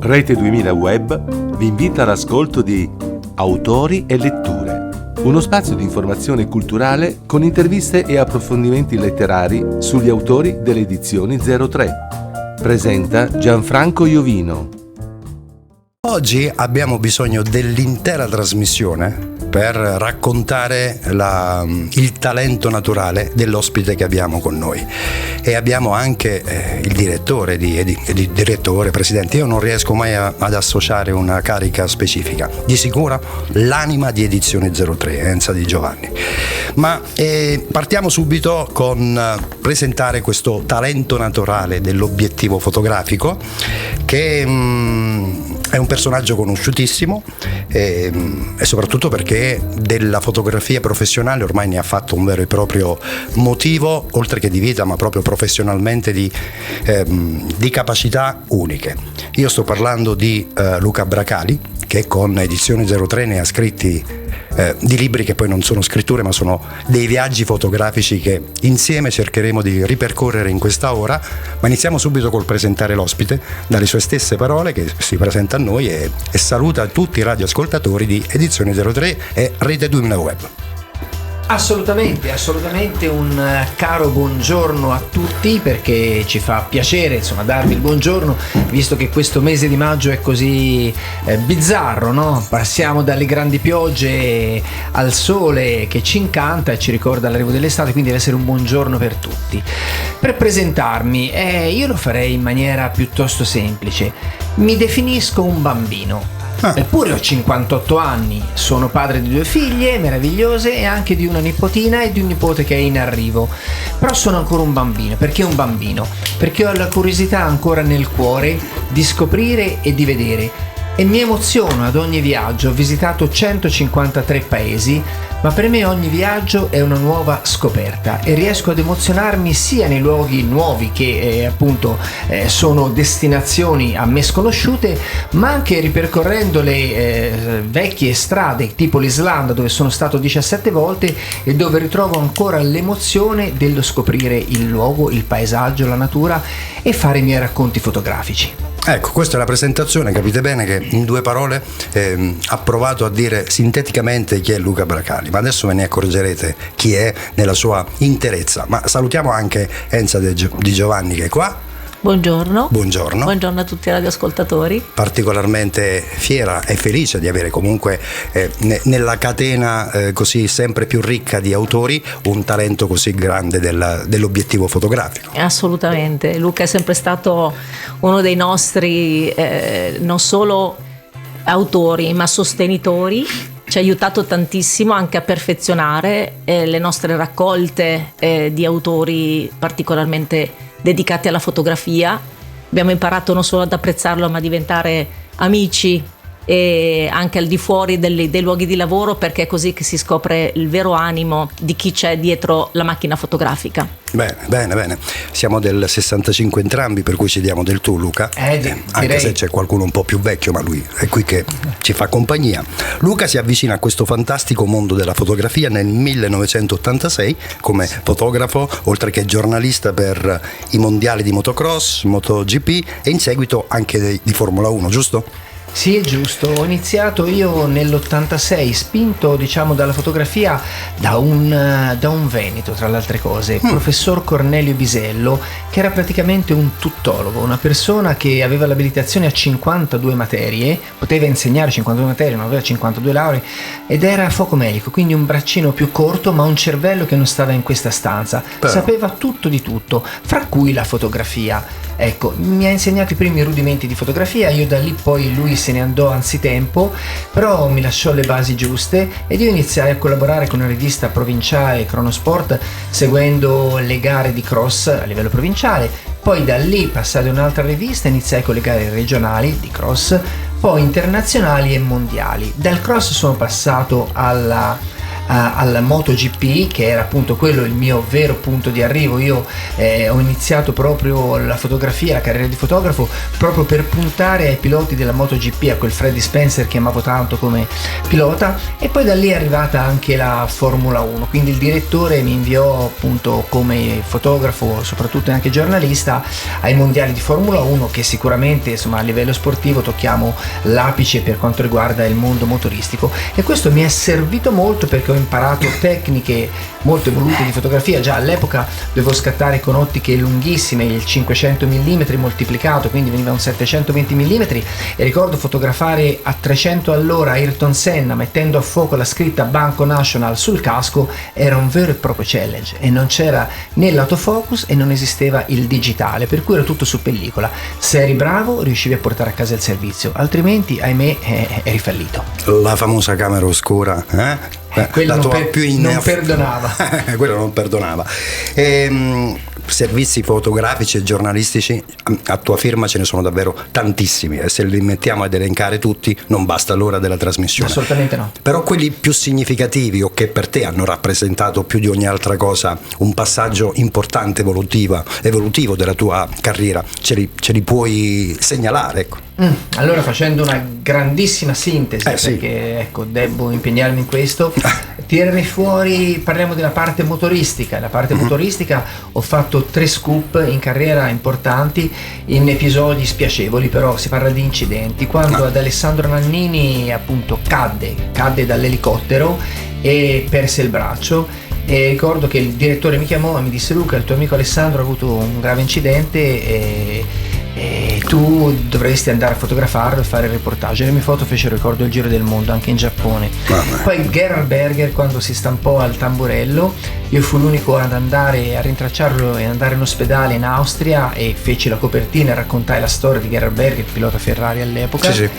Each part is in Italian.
Rete 2000 Web vi invita all'ascolto di Autori e Letture, uno spazio di informazione culturale con interviste e approfondimenti letterari sugli autori delle edizioni 03. Presenta Gianfranco Iovino. Oggi abbiamo bisogno dell'intera trasmissione per raccontare il talento naturale dell'ospite che abbiamo con noi, e abbiamo anche il direttore, direttore, presidente. Io non riesco mai ad associare una carica specifica, di sicuro l'anima di Edizioni 03, Enza Di Giovanni. Ma partiamo subito con presentare questo talento naturale dell'obiettivo fotografico, che è un personaggio conosciutissimo, e soprattutto perché della fotografia professionale ormai ne ha fatto un vero e proprio motivo, oltre che di vita, ma proprio professionalmente di capacità uniche. Io sto parlando di Luca Bracali, che con Edizioni 03 ne ha scritti di libri che poi non sono scritture, ma sono dei viaggi fotografici che insieme cercheremo di ripercorrere in questa ora. Ma iniziamo subito col presentare l'ospite, dalle sue stesse parole, che si presenta a noi e saluta tutti i radioascoltatori di Edizioni 03 e Rete 2000 Web. Assolutamente un caro buongiorno a tutti, perché ci fa piacere darvi il buongiorno, visto che questo mese di maggio è così bizzarro, no? Passiamo dalle grandi piogge al sole che ci incanta e ci ricorda l'arrivo dell'estate, quindi deve essere un buongiorno per tutti. Per presentarmi, io lo farei in maniera piuttosto semplice. Mi definisco un bambino. Eppure ho 58 anni, sono padre di 2 figlie meravigliose e anche di una nipotina e di un nipote che è in arrivo. Però sono ancora un bambino. Perché un bambino? Perché ho la curiosità ancora nel cuore di scoprire e di vedere. E mi emoziono ad ogni viaggio. Ho visitato 153 paesi, ma per me ogni viaggio è una nuova scoperta e riesco ad emozionarmi sia nei luoghi nuovi che sono destinazioni a me sconosciute, ma anche ripercorrendo le vecchie strade, tipo l'Islanda, dove sono stato 17 volte e dove ritrovo ancora l'emozione dello scoprire il luogo, il paesaggio, la natura e fare i miei racconti fotografici. Ecco, questa è la presentazione. Capite bene che in 2 parole ha provato a dire sinteticamente chi è Luca Bracali, ma adesso ve ne accorgerete chi è nella sua interezza. Ma salutiamo anche Enza Di Giovanni, che è qua. Buongiorno. Buongiorno a tutti i radioascoltatori. Particolarmente fiera e felice di avere comunque nella catena così sempre più ricca di autori un talento così grande dell'obiettivo fotografico. Assolutamente, Luca è sempre stato uno dei nostri non solo autori ma sostenitori. Ci ha aiutato tantissimo anche a perfezionare le nostre raccolte di autori particolarmente dedicati alla fotografia. Abbiamo imparato non solo ad apprezzarlo, ma a diventare amici e anche al di fuori dei luoghi di lavoro, perché è così che si scopre il vero animo di chi c'è dietro la macchina fotografica. Bene. Siamo del 65 entrambi, per cui ci diamo del tu, Luca. Anche se c'è qualcuno un po' più vecchio, ma lui è qui che ci fa compagnia. Luca si avvicina a questo fantastico mondo della fotografia nel 1986 come fotografo, oltre che giornalista per i mondiali di motocross, MotoGP e in seguito anche di Formula 1, giusto? Sì, è giusto. Ho iniziato io nell'86, spinto dalla fotografia da un veneto, tra le altre cose, professor Cornelio Bisello, che era praticamente un tuttologo, una persona che aveva l'abilitazione a 52 materie, poteva insegnare 52 materie, non aveva 52 lauree, ed era focomelico, quindi un braccino più corto ma un cervello che non stava in questa stanza. Sapeva tutto di tutto, fra cui la fotografia. Ecco, mi ha insegnato i primi rudimenti di fotografia. Io da lì poi lui se ne andò anzitempo, però mi lasciò le basi giuste ed io iniziai a collaborare con una rivista provinciale, Cronosport, seguendo le gare di cross a livello provinciale. Poi da lì passai ad un'altra rivista, iniziai con le gare regionali di cross, poi internazionali e mondiali. Dal cross sono passato al MotoGP, che era appunto quello il mio vero punto di arrivo. Io ho iniziato proprio la fotografia, la carriera di fotografo, proprio per puntare ai piloti della MotoGP, a quel Freddie Spencer che amavo tanto come pilota, e poi da lì è arrivata anche la Formula 1, quindi il direttore mi inviò appunto come fotografo, soprattutto anche giornalista, ai mondiali di Formula 1, che sicuramente insomma a livello sportivo tocchiamo l'apice per quanto riguarda il mondo motoristico, e questo mi è servito molto perché ho imparato tecniche molto evolute di fotografia. Già all'epoca dovevo scattare con ottiche lunghissime, il 500 mm moltiplicato, quindi veniva un 720 mm, e ricordo fotografare a 300 all'ora Ayrton Senna mettendo a fuoco la scritta Banco National sul casco era un vero e proprio challenge, e non c'era né l'autofocus e non esisteva il digitale, per cui era tutto su pellicola. Se eri bravo riuscivi a portare a casa il servizio, altrimenti ahimè eri fallito. La famosa camera oscura, Quello non perdonava. Quello non perdonava. Servizi fotografici e giornalistici a tua firma ce ne sono davvero tantissimi, e se li mettiamo ad elencare tutti non basta l'ora della trasmissione. Assolutamente no. Però quelli più significativi, o che per te hanno rappresentato più di ogni altra cosa un passaggio importante evolutivo della tua carriera, ce li puoi segnalare, ecco. Allora, facendo una grandissima sintesi, sì. perché ecco, devo impegnarmi in questo, tirerei fuori, parliamo della parte motoristica. La parte motoristica, ho fatto 3 scoop in carriera importanti, in episodi spiacevoli, però si parla di incidenti. Quando ad Alessandro Nannini appunto cadde dall'elicottero e perse il braccio, e ricordo che il direttore mi chiamò e mi disse: Luca, il tuo amico Alessandro ha avuto un grave incidente e tu dovresti andare a fotografarlo e fare il reportage. Le mie foto fecero, ricordo, il giro del mondo, anche in Giappone. Poi Gerhard Berger, quando si stampò al tamburello, io fui l'unico ad andare a rintracciarlo e andare in ospedale in Austria, e feci la copertina e raccontai la storia di Gerhard Berger, pilota Ferrari all'epoca. Sì.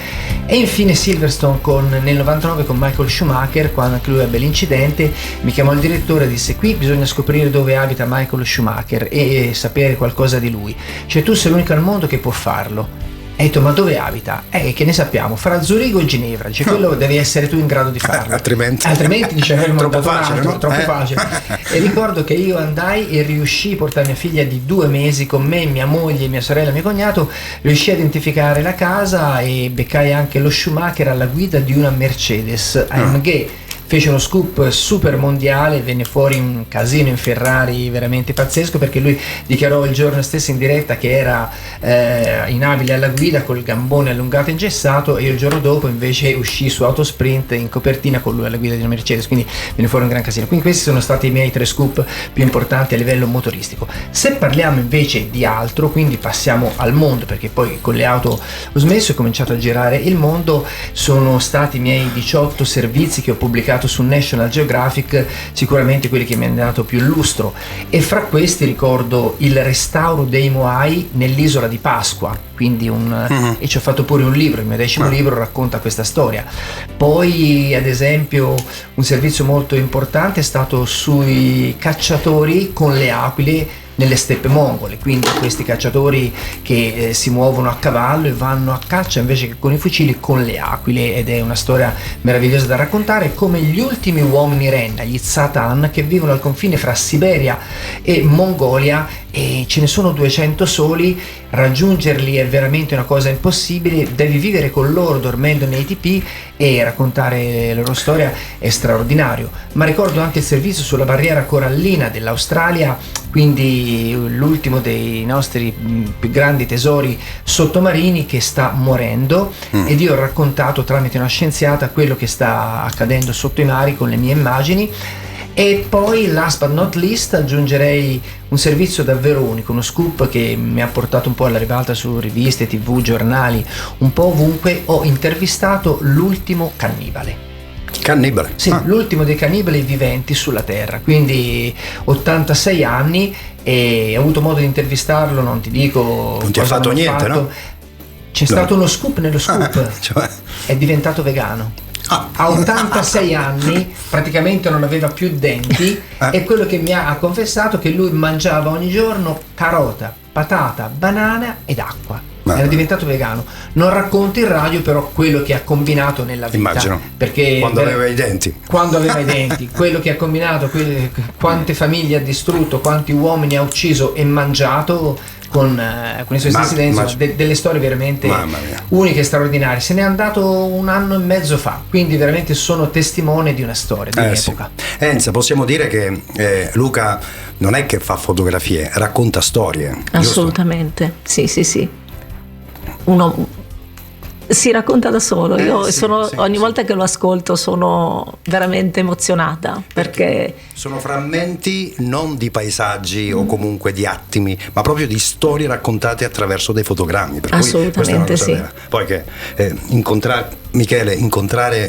E infine Silverstone nel 99 con Michael Schumacher, quando anche lui ebbe l'incidente. Mi chiamò il direttore e disse: qui bisogna scoprire dove abita Michael Schumacher e sapere qualcosa di lui, cioè tu sei l'unico al mondo che può farlo. E ho detto: ma dove abita? Che ne sappiamo, fra Zurigo e Ginevra. Dice: quello devi essere tu in grado di farlo, altrimenti dice troppo facile, no? Troppo facile. E ricordo che io andai e riuscì a portare mia figlia di 2 mesi con me, mia moglie, mia sorella e mio cognato, riuscì a identificare la casa e beccai anche lo Schumacher alla guida di una Mercedes AMG. Fece uno scoop super mondiale, venne fuori un casino in Ferrari veramente pazzesco, perché lui dichiarò il giorno stesso in diretta che era inabile alla guida col gambone allungato e ingessato, e io il giorno dopo invece uscì su Autosprint in copertina con lui alla guida di una Mercedes, quindi venne fuori un gran casino. Quindi questi sono stati i miei 3 scoop più importanti a livello motoristico. Se parliamo invece di altro, quindi passiamo al mondo, perché poi con le auto ho smesso e ho cominciato a girare il mondo, sono stati i miei 18 servizi che ho pubblicato su National Geographic, sicuramente quelli che mi hanno dato più lustro, e fra questi ricordo il restauro dei Moai nell'isola di Pasqua, quindi e ci ho fatto pure un libro, il mio 10° libro racconta questa storia. Poi ad esempio un servizio molto importante è stato sui cacciatori con le aquile nelle steppe mongole, quindi questi cacciatori che si muovono a cavallo e vanno a caccia invece che con i fucili con le aquile, ed è una storia meravigliosa da raccontare, come gli ultimi uomini renna, gli Zatan, che vivono al confine fra Siberia e Mongolia, e ce ne sono 200 soli. Raggiungerli è veramente una cosa impossibile, devi vivere con loro dormendo nei tipi, e raccontare la loro storia è straordinario. Ma ricordo anche il servizio sulla barriera corallina dell'Australia, quindi l'ultimo dei nostri più grandi tesori sottomarini che sta morendo, ed io ho raccontato tramite una scienziata quello che sta accadendo sotto i mari con le mie immagini. E poi last but not least aggiungerei un servizio davvero unico, uno scoop che mi ha portato un po' alla ribalta su riviste, tv, giornali, un po' ovunque. Ho intervistato l'ultimo cannibale. Cannibale? Sì, l'ultimo dei cannibali viventi sulla Terra, quindi 86 anni, e ho avuto modo di intervistarlo, non ti dico. Non ti ha fatto niente, no? C'è stato uno scoop nello scoop, cioè... è diventato vegano. A 86 anni praticamente non aveva più denti, e quello che mi ha confessato che lui mangiava ogni giorno carota, patata, banana ed acqua. Era diventato vegano. Non racconta in radio però quello che ha combinato nella vita. Immagino. Perché quando aveva i denti. Quando aveva i denti, quello che ha combinato, quante famiglie ha distrutto, quanti uomini ha ucciso e mangiato con i suoi stessi denti, delle storie veramente uniche e straordinarie. Se n'è andato 1 anno e mezzo fa, quindi veramente sono testimone di una storia, di un'epoca. Sì. Enza, possiamo dire che Luca non è che fa fotografie, racconta storie. Assolutamente, giusto? Sì. Uno si racconta da solo. Io ogni volta che lo ascolto sono veramente emozionata perché sono frammenti non di paesaggi o comunque di attimi, ma proprio di storie raccontate attraverso dei fotogrammi. Per assolutamente cui sì. Poi che incontrare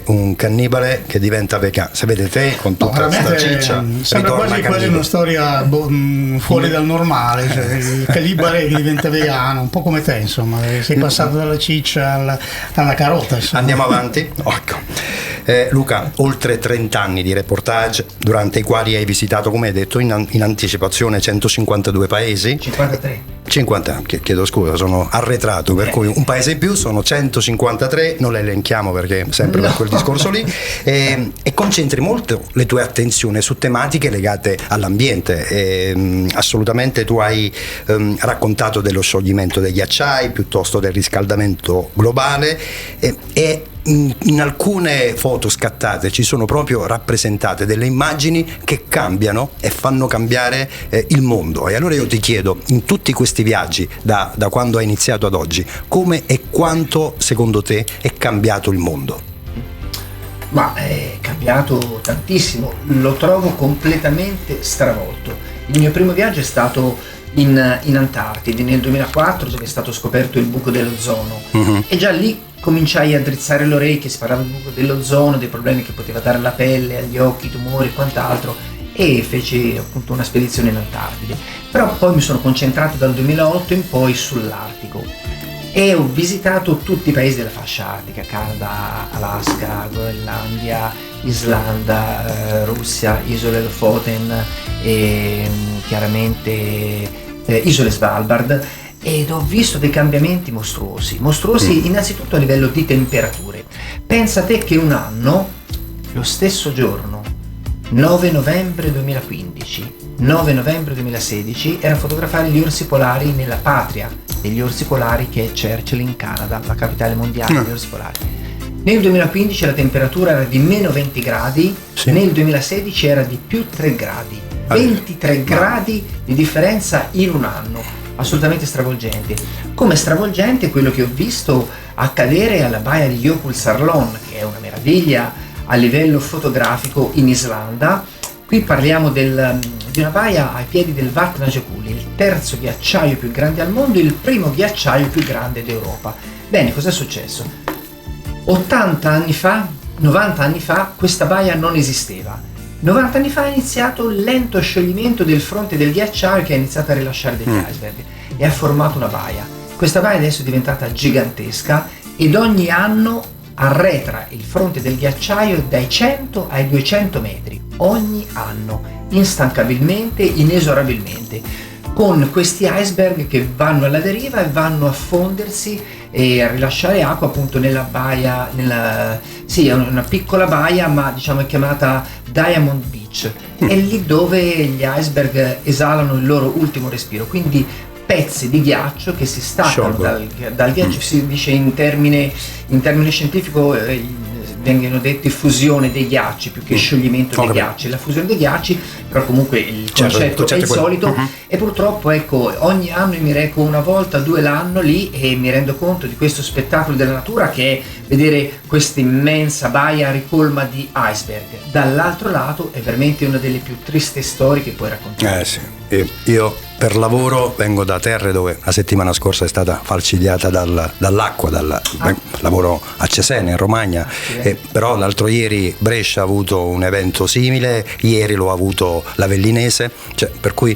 un cannibale che diventa vegano, se vede te con tutta questa ciccia, sembra quasi una storia fuori dal normale, cioè, il cannibale che diventa vegano, un po' come te, insomma, sei passato dalla ciccia alla carota, insomma. Andiamo avanti. Ecco. Luca, oltre 30 anni di reportage durante i quali hai visitato, come hai detto in anticipazione, 152 paesi. 50, chiedo scusa, sono arretrato, per cui un paese in più sono 153, non le elenchiamo perché sempre per quel discorso lì, e concentri molto le tue attenzioni su tematiche legate all'ambiente. Assolutamente tu hai raccontato dello scioglimento dei ghiacciai piuttosto del riscaldamento globale, e in alcune foto scattate ci sono proprio rappresentate delle immagini che cambiano e fanno cambiare il mondo. E allora io ti chiedo, in tutti questi viaggi da quando hai iniziato ad oggi, come e quanto secondo te è cambiato il mondo? Ma è cambiato tantissimo, lo trovo completamente stravolto. Il mio primo viaggio è stato in Antartide nel 2004, dove è stato scoperto il buco dell'ozono, e già lì cominciai a drizzare le orecchie, si parlava del buco dell'ozono, dei problemi che poteva dare alla pelle, agli occhi, tumori e quant'altro, e feci appunto una spedizione in Antartide. Però poi mi sono concentrato dal 2008 in poi sull'Artico e ho visitato tutti i paesi della fascia artica: Canada, Alaska, Groenlandia, Islanda, Russia, isole Lofoten e chiaramente isole Svalbard. Ed ho visto dei cambiamenti mostruosi innanzitutto a livello di temperature. Pensa te che un anno, lo stesso giorno, 9 novembre 2015, 9 novembre 2016, era a fotografare gli orsi polari nella patria degli orsi polari, che è Churchill in Canada, la capitale mondiale degli orsi polari. Nel 2015 la temperatura era di meno 20 gradi, nel 2016 era di più 3 gradi, 23 gradi di differenza in un anno. Assolutamente stravolgenti. Come stravolgente quello che ho visto accadere alla baia di Jökulsárlón, che è una meraviglia a livello fotografico in Islanda. Qui parliamo di una baia ai piedi del Vatnajökull, il terzo ghiacciaio più grande al mondo, il primo ghiacciaio più grande d'Europa. Bene, cos'è successo? 80 anni fa, 90 anni fa, questa baia non esisteva. 90 anni fa è iniziato il lento scioglimento del fronte del ghiacciaio, che ha iniziato a rilasciare degli iceberg e ha formato una baia. Questa baia adesso è diventata gigantesca ed ogni anno arretra il fronte del ghiacciaio dai 100 ai 200 metri, ogni anno, instancabilmente, inesorabilmente, con questi iceberg che vanno alla deriva e vanno a fondersi e a rilasciare acqua appunto nella baia, è una piccola baia, ma diciamo è chiamata Diamond Beach, è lì dove gli iceberg esalano il loro ultimo respiro, quindi pezzi di ghiaccio che si staccano dal ghiaccio. Si dice in termine scientifico vengono detti fusione dei ghiacci più che scioglimento dei ghiacci. La fusione dei ghiacci, però comunque il concetto è il solito, e purtroppo ecco, ogni anno io mi reco una volta, 2 l'anno lì e mi rendo conto di questo spettacolo della natura, che è vedere questa immensa baia ricolma di iceberg. Dall'altro lato è veramente una delle più tristi storie che puoi raccontare. Io per lavoro vengo da terre dove la settimana scorsa è stata falcidiata dall'acqua, lavoro a Cesena in Romagna, però l'altro ieri Brescia ha avuto un evento simile, ieri lo ha avuto l'Avellinese, per cui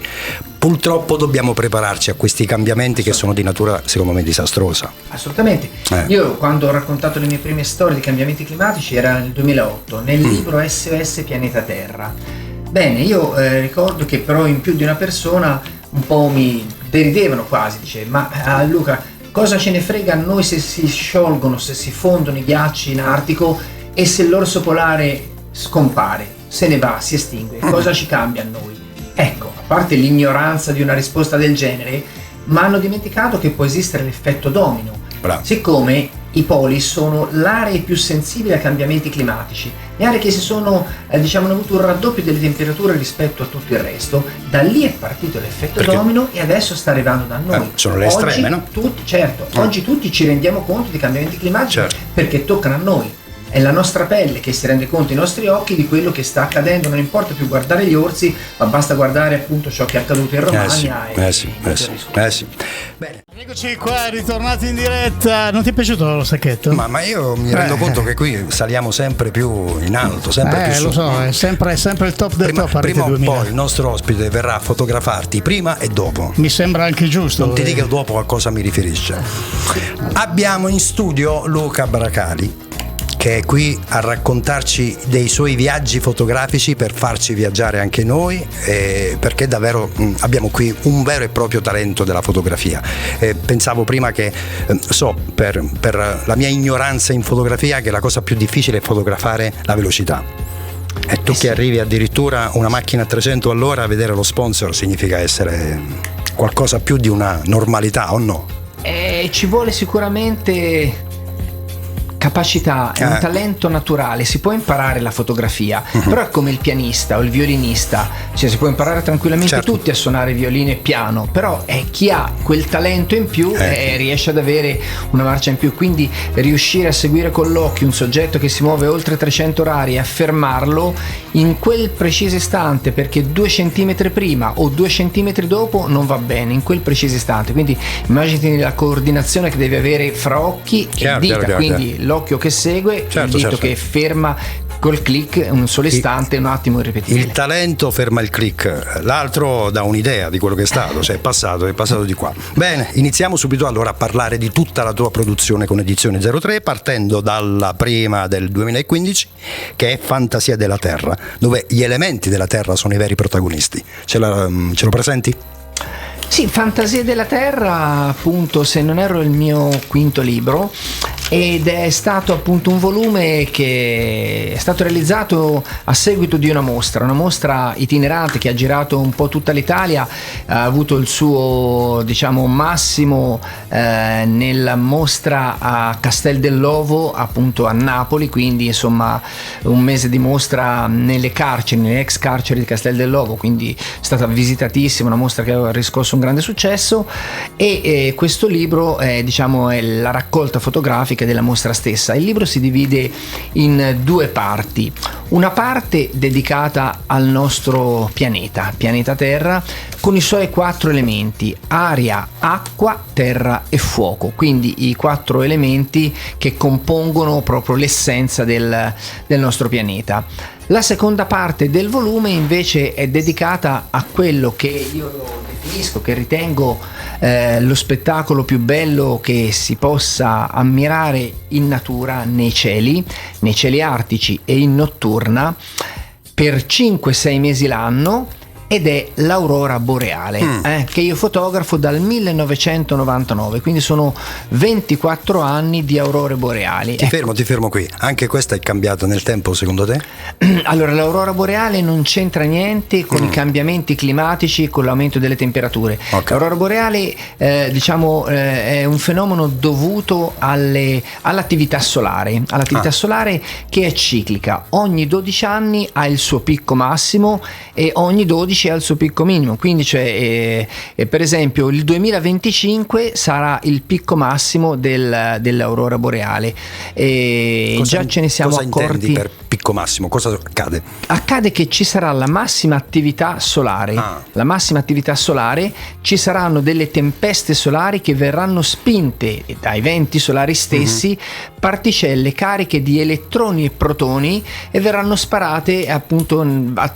purtroppo dobbiamo prepararci a questi cambiamenti che sono di natura secondo me disastrosa. Assolutamente. Io quando ho raccontato le mie prime storie di cambiamenti climatici era nel 2008 nel libro SOS Pianeta Terra. Bene, io ricordo che però in più di una persona un po' mi deridevano quasi, dice: ma Luca, Cosa ce ne frega a noi se si sciolgono, se si fondono i ghiacci in Artico e se l'orso polare scompare, se ne va, si estingue? Cosa ci cambia a noi? Ecco, a parte l'ignoranza di una risposta del genere, ma hanno dimenticato che può esistere l'effetto domino. Bravo. Siccome i poli sono l'aree più sensibili ai cambiamenti climatici, le aree che si sono hanno avuto un raddoppio delle temperature rispetto a tutto il resto, da lì è partito l'effetto domino e adesso sta arrivando da noi. Sono le estreme, no? Oggi tutti ci rendiamo conto dei cambiamenti climatici, certo, perché toccano a noi. È la nostra pelle che si rende conto, i nostri occhi, di quello che sta accadendo. Non importa più guardare gli orsi, ma basta guardare appunto ciò che è accaduto in Romagna. Sì. Bene. Eccoci qua, ritornati in diretta. Non ti è piaciuto lo sacchetto? Ma io mi rendo conto che qui saliamo sempre più in alto, sempre più su. Lo so, è sempre il top del top a Rete Prima o 2000. poi il nostro ospite verrà a fotografarti prima e dopo. Mi sembra anche giusto. Non ti dica dopo a cosa mi riferisce. Abbiamo in studio Luca Bracali, che è qui a raccontarci dei suoi viaggi fotografici per farci viaggiare anche noi, perché davvero abbiamo qui un vero e proprio talento della fotografia. Pensavo prima che per la mia ignoranza in fotografia, che la cosa più difficile è fotografare la velocità. E tu che arrivi addirittura una macchina a 300 all'ora a vedere lo sponsor significa essere qualcosa più di una normalità, o no? Ci vuole sicuramente capacità, è un talento naturale. Si può imparare la fotografia, però è come il pianista o il violinista, cioè si può imparare tranquillamente tutti a suonare violino e piano, però è chi ha quel talento in più riesce ad avere una marcia in più. Quindi riuscire a seguire con l'occhio un soggetto che si muove oltre 300 orari e a fermarlo in quel preciso istante, perché 2 centimetri prima o 2 centimetri dopo non va bene, in quel preciso istante. Quindi immagini la coordinazione che devi avere fra occhi e dita, quindi l'occhio che segue, il dito che ferma col click un solo istante, un attimo irripetibile. Il talento ferma il click, l'altro dà un'idea di quello che è stato, cioè è passato di qua. Bene, iniziamo subito allora a parlare di tutta la tua produzione con Edizione 03, partendo dalla prima del 2015, che è Fantasia della Terra, dove gli elementi della Terra sono i veri protagonisti. Ce lo presenti? Sì, Fantasie della Terra, appunto, se non erro, è il mio quinto libro, ed è stato appunto un volume che è stato realizzato a seguito di una mostra itinerante che ha girato un po' tutta l'Italia. Ha avuto il suo massimo nella mostra a Castel dell'Ovo, appunto a Napoli, quindi insomma un mese di mostra nelle ex carceri di Castel dell'Ovo, quindi è stata visitatissima, una mostra che ha riscosso un grande successo, e questo libro è la raccolta fotografica della mostra stessa. Il libro si divide in 2 parti: una parte dedicata al nostro pianeta Terra, con i suoi 4 elementi: aria, acqua, terra e fuoco, quindi i 4 elementi che compongono proprio l'essenza del nostro pianeta. La seconda parte del volume invece è dedicata a quello che io definisco, che ritengo lo spettacolo più bello che si possa ammirare in natura, nei cieli artici e in notturna, per 5-6 mesi l'anno, ed è l'aurora boreale, che io fotografo dal 1999, quindi sono 24 anni di aurore boreali. Ti fermo qui. Anche questa è cambiata nel tempo, secondo te? Allora, l'aurora boreale non c'entra niente con i cambiamenti climatici e con l'aumento delle temperature. L'aurora boreale è un fenomeno dovuto all'attività solare, solare che è ciclica. Ogni 12 anni ha il suo picco massimo e ogni 12 al suo picco minimo, quindi per esempio il 2025 sarà il picco massimo dell'aurora boreale, e già ce ne siamo accorti. Cosa intendi per picco massimo? Cosa accade? Accade che ci sarà la massima attività solare, ci saranno delle tempeste solari che verranno spinte dai venti solari stessi, particelle cariche di elettroni e protoni, e verranno sparate appunto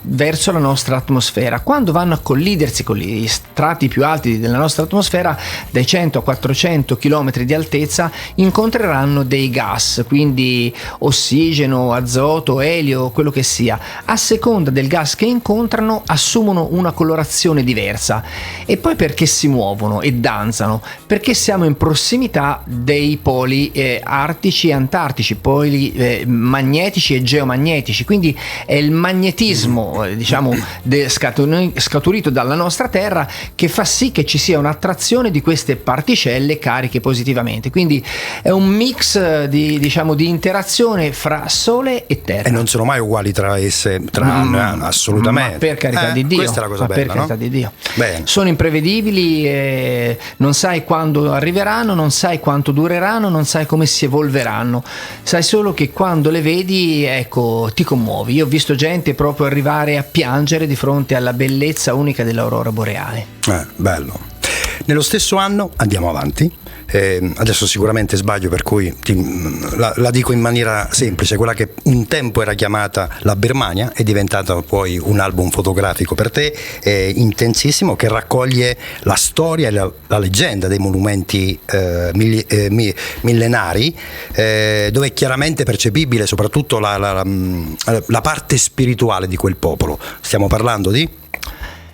verso la nostra atmosfera. atmosfera. Quando vanno a collidersi con gli strati più alti della nostra atmosfera, dai 100 a 400 km di altezza, incontreranno dei gas, quindi ossigeno, azoto, elio, quello che sia. A seconda del gas che incontrano assumono una colorazione diversa. E poi perché si muovono e danzano? Perché siamo in prossimità dei poli artici e antartici, poli magnetici e geomagnetici, quindi è il magnetismo diciamo scaturito dalla nostra Terra che fa sì che ci sia un'attrazione di queste particelle cariche positivamente, quindi è un mix di interazione fra Sole e Terra. E non sono mai uguali tra esse, assolutamente. Ma per carità di Dio, questa è la cosa bella, per carità di Dio. Bene. Sono imprevedibili, non sai quando arriveranno, non sai quanto dureranno, non sai come si evolveranno, sai solo che quando le vedi, ecco, ti commuovi. Io ho visto gente proprio arrivare a piangere di fronte alla bellezza unica dell'aurora boreale. Bello. Nello stesso anno andiamo avanti. Adesso sicuramente sbaglio, per cui la dico in maniera semplice. Quella che un tempo era chiamata La Birmania è diventata poi un album fotografico per te, intensissimo, che raccoglie la storia e la leggenda dei monumenti millenari, dove è chiaramente percepibile soprattutto la parte spirituale di quel popolo. Stiamo parlando di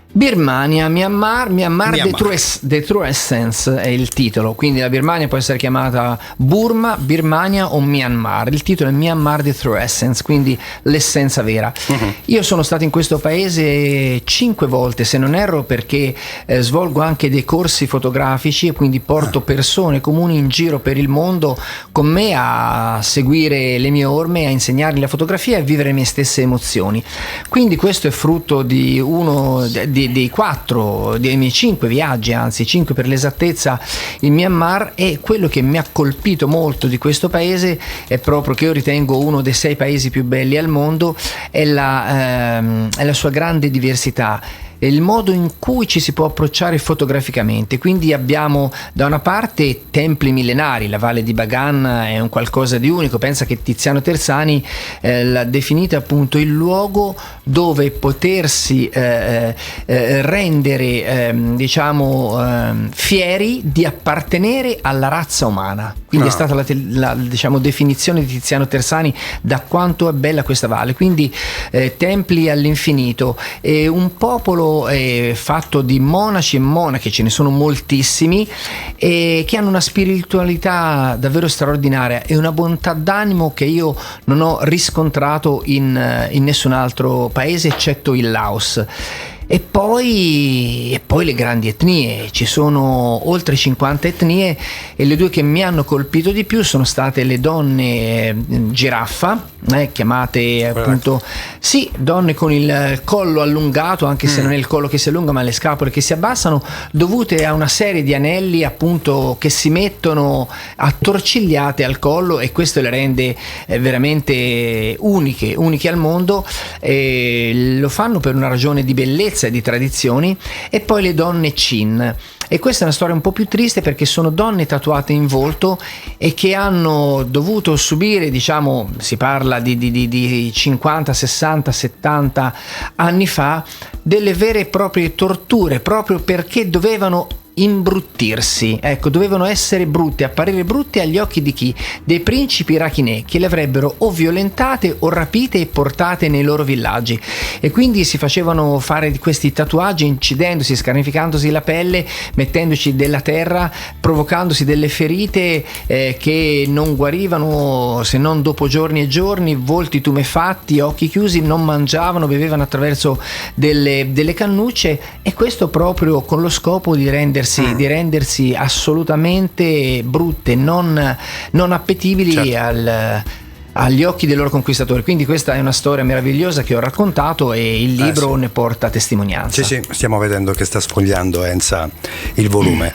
Birmania, Myanmar. The True Essence è il titolo, quindi la Birmania può essere chiamata Burma, Birmania o Myanmar. Il titolo è Myanmar The True Essence, quindi l'essenza vera. Io sono stato in questo paese 5 volte, se non erro, perché svolgo anche dei corsi fotografici e quindi porto persone comuni in giro per il mondo con me a seguire le mie orme, a insegnargli la fotografia e a vivere le mie stesse emozioni. Quindi questo è frutto di uno dei 4, dei miei 5 viaggi, anzi 5 per l'esattezza, in Myanmar. E quello che mi ha colpito molto di questo paese è proprio che io ritengo uno dei 6 paesi più belli al mondo, è la sua grande diversità e il modo in cui ci si può approcciare fotograficamente. Quindi abbiamo da una parte templi millenari, la Valle di Bagan è un qualcosa di unico. Pensa che Tiziano Terzani l'ha definita appunto il luogo dove potersi rendere fieri di appartenere alla razza umana. Quindi è stata la definizione di Tiziano Terzani da quanto è bella questa valle. Quindi templi all'infinito, un popolo fatto di monaci e monache, ce ne sono moltissimi, e che hanno una spiritualità davvero straordinaria e una bontà d'animo che io non ho riscontrato in nessun altro paese eccetto il Laos. E poi le grandi etnie, ci sono oltre 50 etnie e le due che mi hanno colpito di più sono state le donne giraffa, chiamate appunto donne con il collo allungato, anche se non è il collo che si allunga ma le scapole che si abbassano, dovute a una serie di anelli appunto che si mettono attorcigliate al collo, e questo le rende veramente uniche al mondo. Lo fanno per una ragione di bellezza e di tradizioni. E poi le donne Chin, e questa è una storia un po' più triste perché sono donne tatuate in volto e che hanno dovuto subire, si parla di 50, 60, 70 anni fa, delle vere e proprie torture, proprio perché dovevano imbruttirsi, dovevano essere brutte, apparire brutte agli occhi di chi? Dei principi irachinè che le avrebbero o violentate o rapite e portate nei loro villaggi, e quindi si facevano fare questi tatuaggi incidendosi, scarnificandosi la pelle, mettendoci della terra, provocandosi delle ferite che non guarivano se non dopo giorni e giorni, volti tumefatti, occhi chiusi, non mangiavano, bevevano attraverso delle cannucce, e questo proprio con lo scopo di rendersi assolutamente brutte, non appetibili, certo, agli occhi dei loro conquistatori. Quindi questa è una storia meravigliosa che ho raccontato e il libro ne porta testimonianza. Sì, stiamo vedendo che sta sfogliando Enza il volume.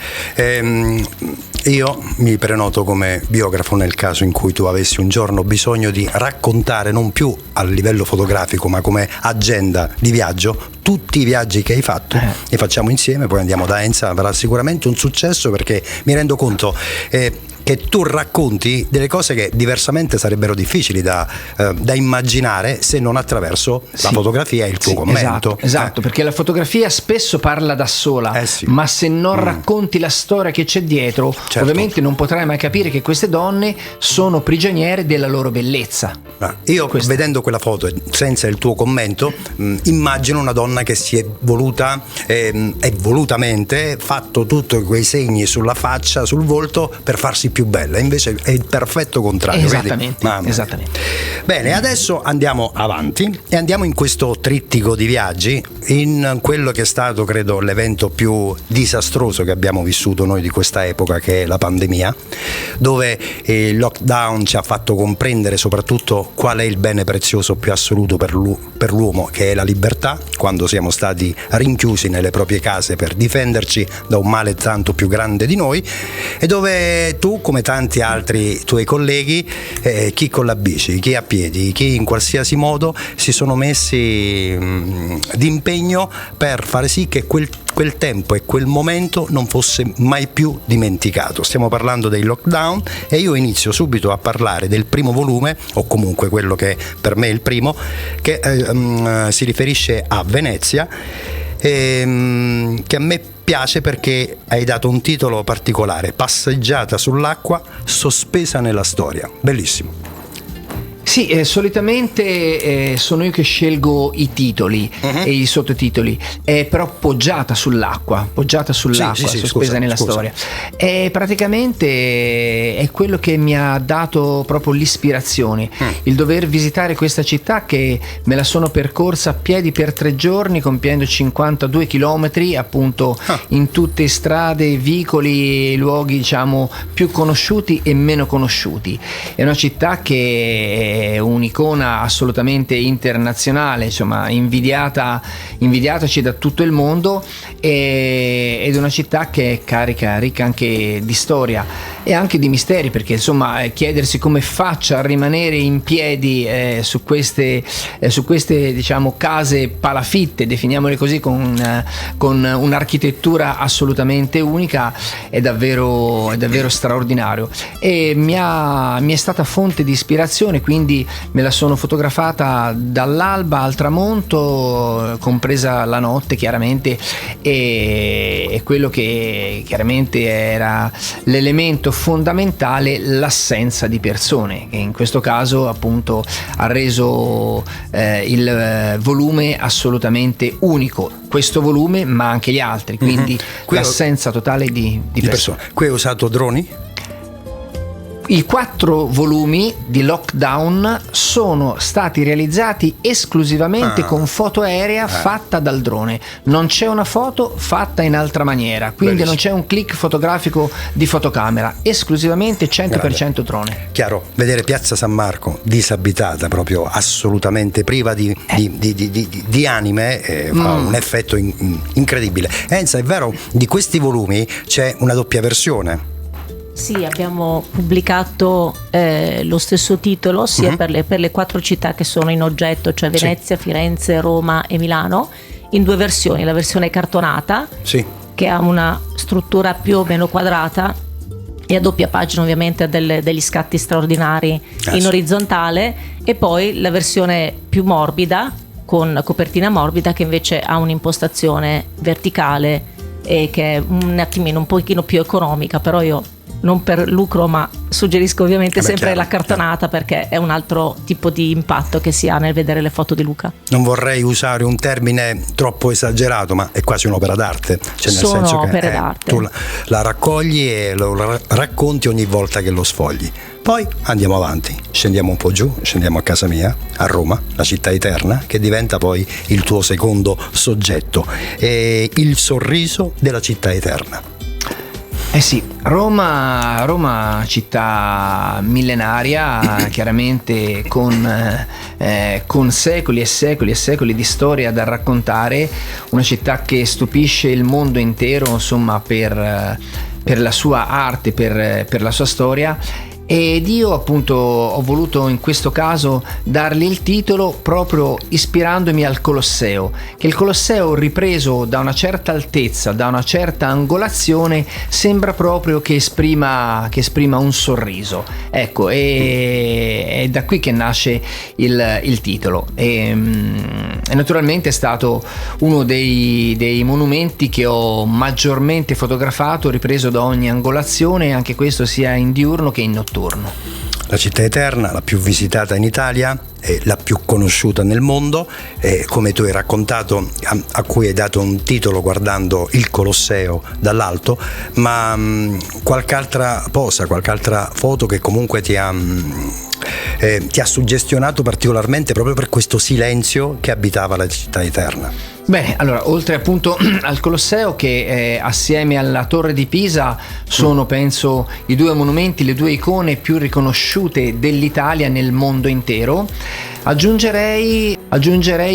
Io mi prenoto come biografo nel caso in cui tu avessi un giorno bisogno di raccontare, non più a livello fotografico ma come agenda di viaggio, tutti i viaggi che hai fatto. Li facciamo insieme, poi andiamo da Enza, avrà sicuramente un successo, perché mi rendo conto che tu racconti delle cose che diversamente sarebbero difficili da immaginare se non attraverso la fotografia e il tuo commento. Esatto, perché la fotografia spesso parla da sola, sì. ma se non racconti la storia che c'è dietro, certo, ovviamente non potrai mai capire che queste donne sono prigioniere della loro bellezza. Io vedendo quella foto senza il tuo commento immagino una donna che si è voluta e volutamente fatto tutti quei segni sulla faccia, sul volto per farsi più bella, invece è il perfetto contrario. Esattamente. Bene, adesso andiamo avanti e andiamo in questo trittico di viaggi, in quello che è stato credo l'evento più disastroso che abbiamo vissuto noi di questa epoca, che è la pandemia, dove il lockdown ci ha fatto comprendere soprattutto qual è il bene prezioso più assoluto per l'uomo, che è la libertà, quando siamo stati rinchiusi nelle proprie case per difenderci da un male tanto più grande di noi, e dove tu, come tanti altri tuoi colleghi, chi con la bici, chi a piedi, chi in qualsiasi modo, si sono messi d'impegno per fare sì che quel tempo e quel momento non fosse mai più dimenticato. Stiamo parlando dei lockdown e io inizio subito a parlare del primo volume, o comunque quello che per me è il primo, che si riferisce a Venezia, che a me piace perché hai dato un titolo particolare: Passeggiata sull'acqua sospesa nella storia. Bellissimo. Sì, solitamente sono io che scelgo i titoli e i sottotitoli, però poggiata sull'acqua, sospesa nella storia. E praticamente è quello che mi ha dato proprio l'ispirazione, il dover visitare questa città, che me la sono percorsa a piedi per 3 giorni, compiendo 52 chilometri, appunto in tutte strade, vicoli, luoghi diciamo più conosciuti e meno conosciuti. È una città che è un'icona assolutamente internazionale, insomma invidiataci da tutto il mondo, ed è una città che è ricca anche di storia e anche di misteri, perché insomma chiedersi come faccia a rimanere in piedi su queste diciamo case palafitte, definiamole così, con un'architettura assolutamente unica, è davvero straordinario, e mi è stata fonte di ispirazione, quindi me la sono fotografata dall'alba al tramonto, compresa la notte chiaramente, e quello che chiaramente era l'elemento fondamentale, l'assenza di persone, che in questo caso appunto ha reso il volume assolutamente unico, questo volume ma anche gli altri, quindi l'assenza totale di persone. Qui hai usato droni? I 4 volumi di Lockdown sono stati realizzati esclusivamente con foto aerea fatta dal drone. Non c'è una foto fatta in altra maniera, quindi non c'è un click fotografico di fotocamera, esclusivamente 100% drone. Chiaro, vedere Piazza San Marco disabitata, proprio assolutamente priva di anime, fa un effetto incredibile. Enza, è vero, di questi volumi c'è una doppia versione. Sì, abbiamo pubblicato lo stesso titolo sia per le 4 città che sono in oggetto, cioè Venezia, Firenze, Roma e Milano, in 2 versioni: la versione cartonata, che ha una struttura più o meno quadrata e a doppia pagina, ovviamente ha degli scatti straordinari in orizzontale, e poi la versione più morbida, con copertina morbida, che invece ha un'impostazione verticale e che è un pochino più economica, però io non per lucro, ma suggerisco ovviamente sempre la cartonata, perché è un altro tipo di impatto che si ha nel vedere le foto di Luca. Non vorrei usare un termine troppo esagerato, ma è quasi un'opera d'arte, cioè nel senso che opere d'arte. Tu la raccogli e lo racconti ogni volta che lo sfogli. Poi andiamo avanti, scendiamo un po' giù, scendiamo a casa mia, a Roma, la città eterna, che diventa poi il tuo secondo soggetto, e il sorriso della città eterna. Sì, Roma città millenaria, chiaramente con secoli e secoli e secoli di storia da raccontare, una città che stupisce il mondo intero, insomma, per la sua arte, per la sua storia, ed io appunto ho voluto in questo caso dargli il titolo proprio ispirandomi al Colosseo, che il Colosseo ripreso da una certa altezza, da una certa angolazione, sembra proprio che esprima un sorriso, ecco, e è da qui che nasce il titolo, e naturalmente è stato uno dei monumenti che ho maggiormente fotografato, ripreso da ogni angolazione, anche questo sia in diurno che in notturno. La città eterna, la più visitata in Italia, è la più conosciuta nel mondo, come tu hai raccontato, a cui hai dato un titolo guardando il Colosseo dall'alto, ma qualche altra posa, qualche altra foto che comunque ti ha suggestionato particolarmente proprio per questo silenzio che abitava la città eterna? Bene, allora, oltre appunto al Colosseo, che assieme alla Torre di Pisa sono, penso, i due monumenti, le due icone più riconosciute dell'Italia nel mondo intero, aggiungerei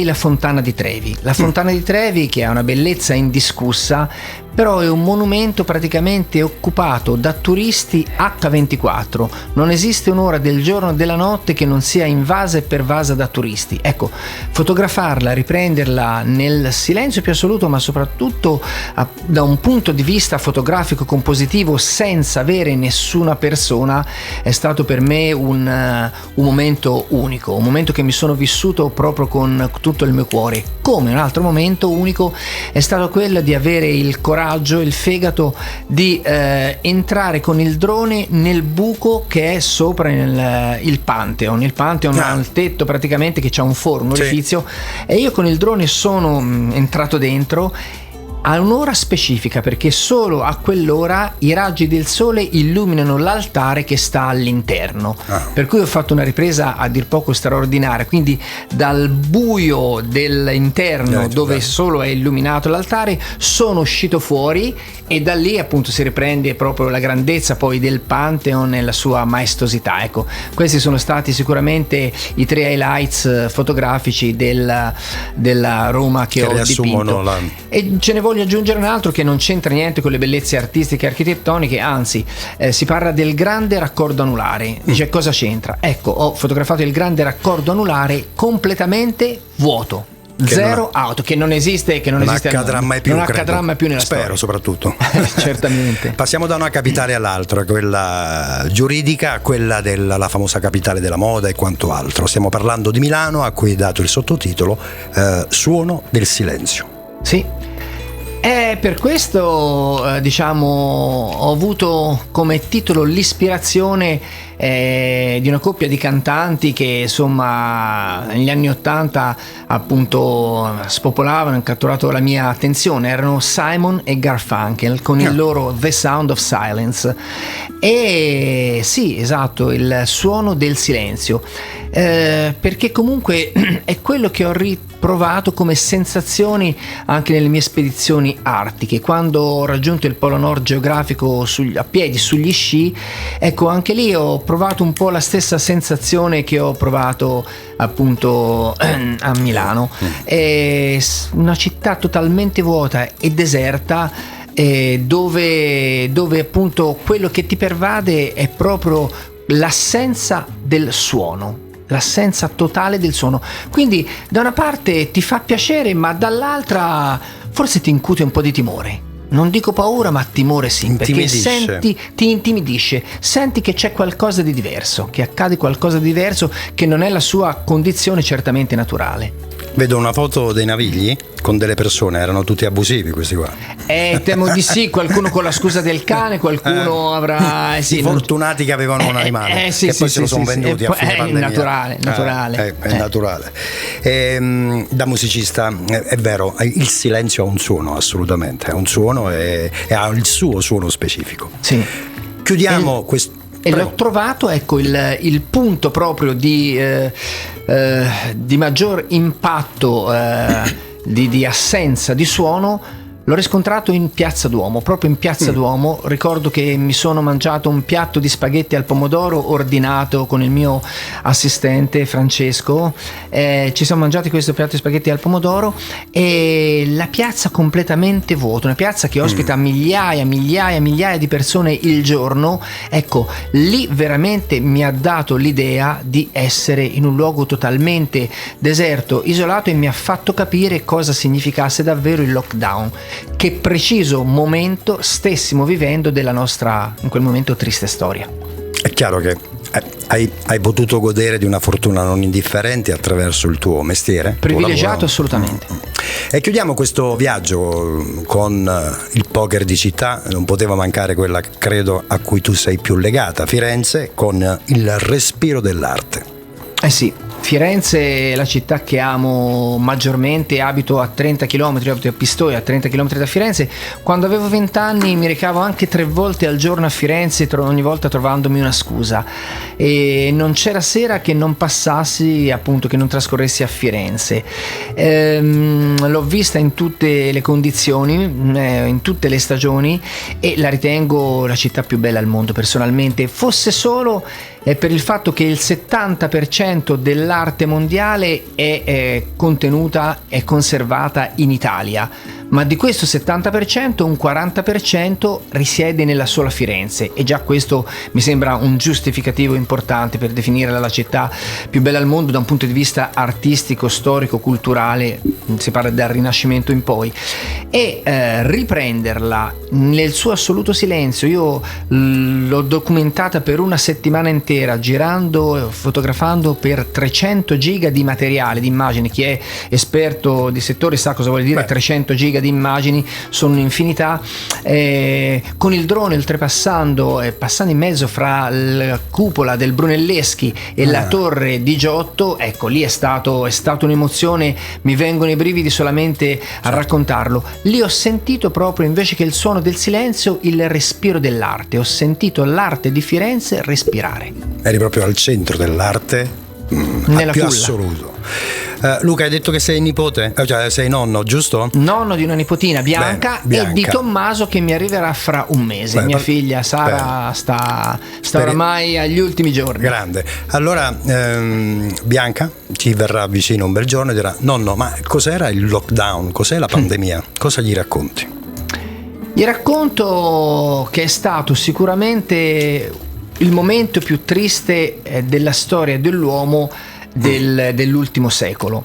la Fontana di Trevi. La Fontana di Trevi, che ha una bellezza indiscussa, però è un monumento praticamente occupato da turisti H24. Non esiste un'ora del giorno o della notte che non sia invasa e pervasa da turisti. Ecco, fotografarla, riprenderla nel silenzio più assoluto, ma soprattutto da un punto di vista fotografico compositivo, senza avere nessuna persona, è stato per me un momento unico, un momento che mi sono vissuto proprio con tutto il mio cuore. Come un altro momento unico è stato quello di avere il coraggio, il fegato di entrare con il drone nel buco che è sopra il Pantheon. Il Pantheon ha il tetto praticamente che c'ha un forno, un orifizio, e io con il drone sono entrato dentro a un'ora specifica, perché solo a quell'ora i raggi del sole illuminano l'altare che sta all'interno, per cui ho fatto una ripresa a dir poco straordinaria, quindi dal buio dell'interno dove solo è illuminato l'altare sono uscito fuori, e da lì appunto si riprende proprio la grandezza poi del Pantheon e la sua maestosità. Ecco, questi sono stati sicuramente i 3 highlights fotografici della Roma che ho dipinto. E ce ne voglio aggiungere un altro che non c'entra niente con le bellezze artistiche e architettoniche, anzi si parla del grande raccordo anulare. Dice, cosa c'entra? Ecco, ho fotografato il grande raccordo anulare completamente vuoto, zero auto, che non esiste, che non esiste accadrà mai più, non accadrà mai più nella spero storia. Soprattutto Certamente. Passiamo da una capitale all'altra, quella giuridica a quella della famosa capitale della moda e quanto altro. Stiamo parlando di Milano, a cui hai dato il sottotitolo Suono del silenzio. Sì, e per questo diciamo ho avuto come titolo l'ispirazione di una coppia di cantanti che insomma negli anni '80 appunto spopolavano e catturato la mia attenzione. Erano Simon e Garfunkel con il loro The Sound of Silence, e sì, esatto, il suono del silenzio, perché comunque è quello che ho riprovato come sensazioni anche nelle mie spedizioni artiche, quando ho raggiunto il Polo Nord geografico a piedi sugli sci. Ecco, anche lì ho provato un po' la stessa sensazione che ho provato appunto a Milano. È una città totalmente vuota e deserta, dove appunto quello che ti pervade è proprio l'assenza del suono, l'assenza totale del suono. Quindi da una parte ti fa piacere, ma dall'altra forse ti incute un po' di timore. Non dico paura, ma timore sì, perché ti intimidisce, senti che c'è qualcosa di diverso, che accade qualcosa di diverso, che non è la sua condizione certamente naturale. Vedo una foto dei Navigli con delle persone, erano tutti abusivi questi qua. Temo di sì, qualcuno con la scusa del cane, qualcuno avrà... sì, fortunati che avevano un animale, sì, e poi sì, se lo sono venduti a fine pandemia. Naturale. È naturale. Da musicista, è vero, il silenzio ha un suono, assolutamente, ha un suono e ha il suo suono specifico. Sì. Chiudiamo questo. E l'ho trovato, ecco, il punto proprio di maggior impatto, di assenza di suono, l'ho riscontrato in Piazza Duomo, proprio in Piazza Duomo. Ricordo che mi sono mangiato un piatto di spaghetti al pomodoro ordinato con il mio assistente Francesco, ci siamo mangiati questo piatto di spaghetti al pomodoro e la piazza completamente vuota, una piazza che ospita migliaia di persone il giorno. Ecco, lì veramente mi ha dato l'idea di essere in un luogo totalmente deserto, isolato, e mi ha fatto capire cosa significasse davvero il lockdown, che preciso momento stessimo vivendo della nostra, in quel momento, triste storia. È chiaro che hai potuto godere di una fortuna non indifferente attraverso il tuo mestiere. Privilegiato, assolutamente. E chiudiamo questo viaggio con il poker di città. Non poteva mancare quella, credo, a cui tu sei più legata, Firenze, con il respiro dell'arte. Eh sì, Firenze è la città che amo maggiormente, abito a 30 km, abito a Pistoia, a 30 km da Firenze. Quando avevo 20 anni mi recavo anche 3 volte al giorno a Firenze, ogni volta trovandomi una scusa, e non c'era sera che non passassi, appunto, che non trascorressi a Firenze. L'ho vista in tutte le condizioni, in tutte le stagioni, e la ritengo la città più bella al mondo personalmente, fosse solo per il fatto che il 70% dell'arte mondiale è contenuta e conservata in Italia, ma di questo 70% un 40% risiede nella sola Firenze, e già questo mi sembra un giustificativo importante per definirla la città più bella al mondo da un punto di vista artistico, storico, culturale. Si parla dal Rinascimento in poi, e riprenderla nel suo assoluto silenzio. Io l'ho documentata per una settimana intera, girando e fotografando per 300 giga di materiale, di immagini. Chi è esperto di settore sa cosa vuol dire. 300 giga di immagini sono un'infinità, con il drone oltrepassando, passando in mezzo fra la cupola del Brunelleschi e la torre di Giotto. Ecco, lì è stato un'emozione, mi vengono i brividi solamente a raccontarlo. Lì ho sentito proprio, invece che il suono del silenzio, il respiro dell'arte. Ho sentito l'arte di Firenze respirare. Eri proprio al centro dell'arte, nella più culla assoluto. Luca, hai detto che sei nipote, cioè sei nonno, giusto? Nonno di una nipotina, Bianca, Bianca. e di Tommaso, che mi arriverà fra un mese. Mia figlia Sara sta oramai agli ultimi giorni. Grande. Allora Bianca ci verrà vicino un bel giorno e dirà: nonno, ma cos'era il lockdown? Cos'è la pandemia? Cosa gli racconti? Gli racconto che è stato sicuramente il momento più triste della storia dell'uomo dell'ultimo secolo,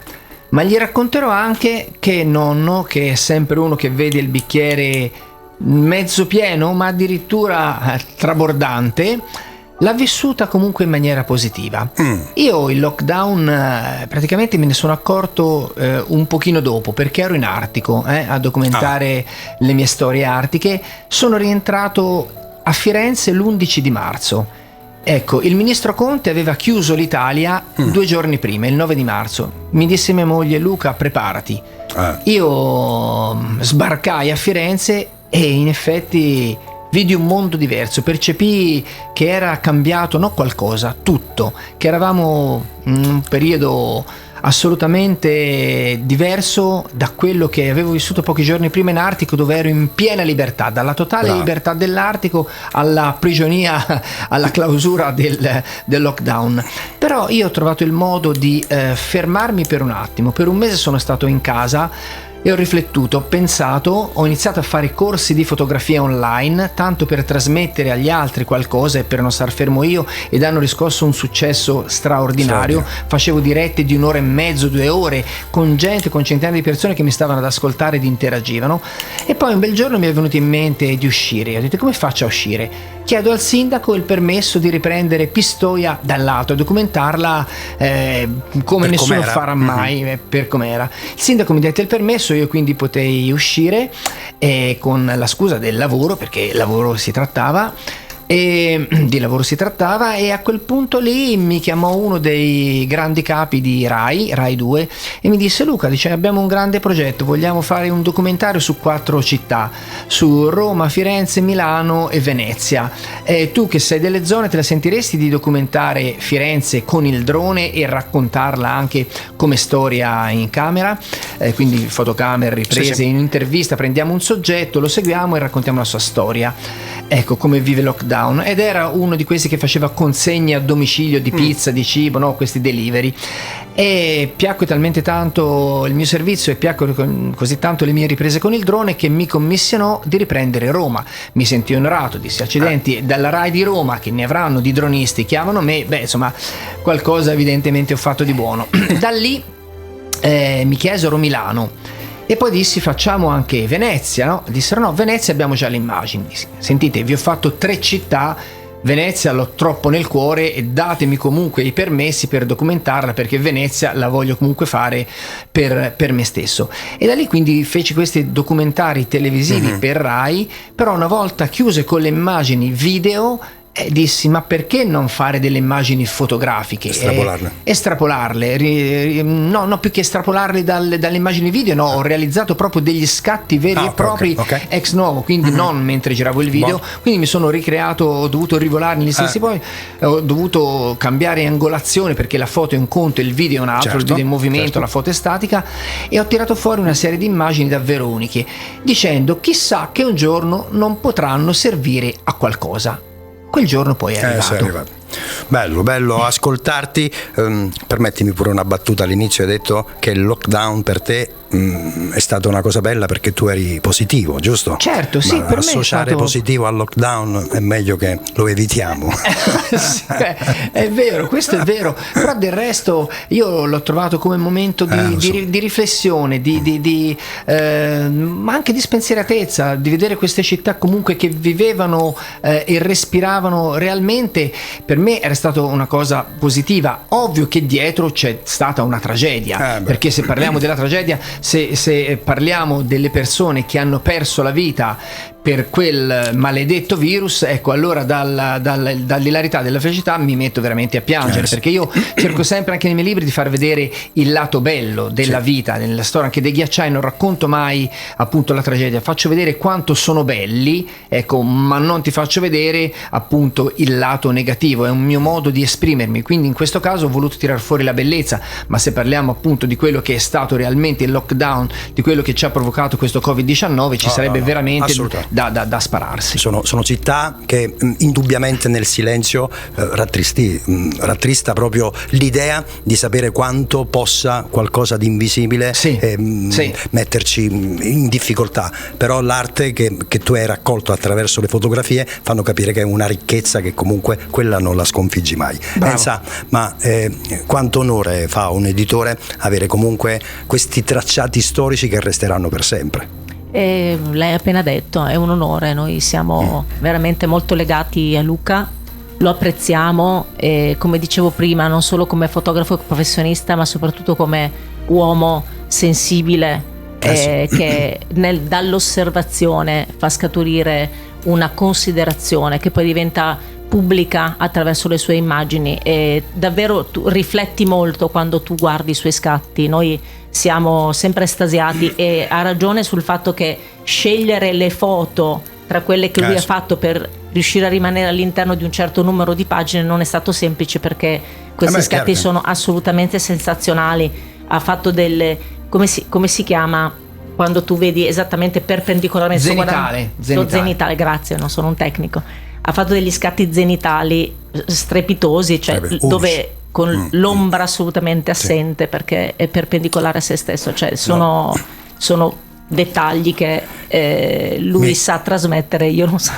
ma gli racconterò anche che nonno, che è sempre uno che vede il bicchiere mezzo pieno, ma addirittura trabordante, l'ha vissuta comunque in maniera positiva. Io il lockdown praticamente me ne sono accorto un pochino dopo, perché ero in Artico a documentare le mie storie artiche. Sono rientrato a Firenze l'11 di marzo. Ecco, il ministro Conte aveva chiuso l'Italia 2 giorni prima, il 9 di marzo. Mi disse mia moglie: Luca, preparati. Io sbarcai a Firenze e in effetti vidi un mondo diverso, percepii che era cambiato, no qualcosa, tutto, che eravamo in un periodo assolutamente diverso da quello che avevo vissuto pochi giorni prima in Artico, dove ero in piena libertà, dalla totale libertà dell'Artico alla prigionia, alla clausura del lockdown. Però io ho trovato il modo di fermarmi per un attimo. Per un mese sono stato in casa e ho riflettuto, ho pensato, ho iniziato a fare corsi di fotografia online, tanto per trasmettere agli altri qualcosa e per non star fermo io, ed hanno riscosso un successo straordinario. Facevo dirette di 1 ora e mezzo, 2 ore, con gente, con centinaia di persone che mi stavano ad ascoltare ed interagivano. E poi un bel giorno mi è venuto in mente di uscire. Ho detto: come faccio a uscire? Chiedo al sindaco il permesso di riprendere Pistoia dal lato e documentarla come nessuno farà mai, per com'era. Il sindaco mi dette il permesso, io quindi potei uscire con la scusa del lavoro, perché lavoro si trattava. E di lavoro si trattava, e a quel punto lì mi chiamò uno dei grandi capi di Rai 2 e mi disse: Luca, dice, abbiamo un grande progetto, vogliamo fare un documentario su 4 città, su Roma, Firenze, Milano e Venezia. Tu che sei delle zone, te la sentiresti di documentare Firenze con il drone e raccontarla anche come storia in camera? Quindi fotocamere, riprese, sì. in intervista prendiamo un soggetto, lo seguiamo e raccontiamo la sua storia. Ecco come vive lockdown. Ed era uno di questi che faceva consegne a domicilio di pizza, di cibo, no? Questi delivery. E piacque talmente tanto il mio servizio e piacquero così tanto le mie riprese con il drone che mi commissionò di riprendere Roma. Mi senti onorato, dissi accidenti, dalla Rai di Roma, che ne avranno di dronisti, chiamano me, insomma qualcosa evidentemente ho fatto di buono. Da lì mi chiesero Milano. E poi dissi facciamo anche Venezia, no? Dissero no, Venezia abbiamo già le immagini. Dissi, sentite, vi ho fatto 3 città, Venezia l'ho troppo nel cuore e datemi comunque i permessi per documentarla, perché Venezia la voglio comunque fare per me stesso. E da lì quindi feci questi documentari televisivi per Rai, però una volta chiuse con le immagini video, dissi ma perché non fare delle immagini fotografiche, estrapolarle, no, più che estrapolarle dalle immagini video, no, ho realizzato proprio degli scatti veri e propri ex novo, quindi non mentre giravo il video, quindi mi sono ricreato, ho dovuto rivolarli gli stessi, poi ho dovuto cambiare angolazione perché la foto è un conto e il video è un altro, il video in movimento, la foto è statica, e ho tirato fuori una serie di immagini davvero uniche, dicendo chissà che un giorno non potranno servire a qualcosa. Quel giorno poi è arrivato. Bello ascoltarti. Permettimi pure una battuta all'inizio, hai detto che il lockdown per te è stata una cosa bella perché tu eri positivo, giusto? Certo, sì. Ma per associare me è stato... positivo al lockdown è meglio che lo evitiamo. Sì, è vero, questo è vero, però del resto io l'ho trovato come momento di riflessione, ma anche di spensieratezza, di vedere queste città comunque che vivevano e respiravano realmente. Per me era stata una cosa positiva. Ovvio che dietro c'è stata una tragedia, perché se parliamo della tragedia, se parliamo delle persone che hanno perso la vita per quel maledetto virus, ecco, allora dall'ilarità, della felicità mi metto veramente a piangere, perché io cerco sempre anche nei miei libri di far vedere il lato bello della vita, nella storia anche dei ghiacciai. Non racconto mai appunto la tragedia, faccio vedere quanto sono belli, ecco, ma non ti faccio vedere appunto il lato negativo. È un mio modo di esprimermi, quindi in questo caso ho voluto tirar fuori la bellezza. Ma se parliamo appunto di quello che è stato realmente il lockdown, di quello che ci ha provato questo Covid-19, ci sarebbe veramente da spararsi. Sono città che indubbiamente nel silenzio rattrista proprio l'idea di sapere quanto possa qualcosa di invisibile metterci in difficoltà, però l'arte che tu hai raccolto attraverso le fotografie fanno capire che è una ricchezza che comunque quella non la sconfiggi mai. Pensa, ma quanto onore fa un editore avere comunque questi tracciati storici che resteranno per sempre. Lei ha appena detto, è un onore, noi siamo veramente molto legati a Luca, lo apprezziamo, e come dicevo prima, non solo come fotografo professionista ma soprattutto come uomo sensibile, che dall'osservazione fa scaturire una considerazione che poi diventa pubblica attraverso le sue immagini, e davvero tu rifletti molto quando tu guardi i suoi scatti. Noi siamo sempre estasiati, e ha ragione sul fatto che scegliere le foto tra quelle che lui ha fatto per riuscire a rimanere all'interno di un certo numero di pagine non è stato semplice, perché questi scatti sono assolutamente sensazionali. Ha fatto delle, come si chiama quando tu vedi esattamente perpendicolarmente zenitale, grazie, non sono un tecnico. Ha fatto degli scatti zenitali strepitosi, cioè dove con l'ombra assolutamente assente, perché è perpendicolare a se stesso, cioè sono dettagli che lui sa trasmettere, io non so.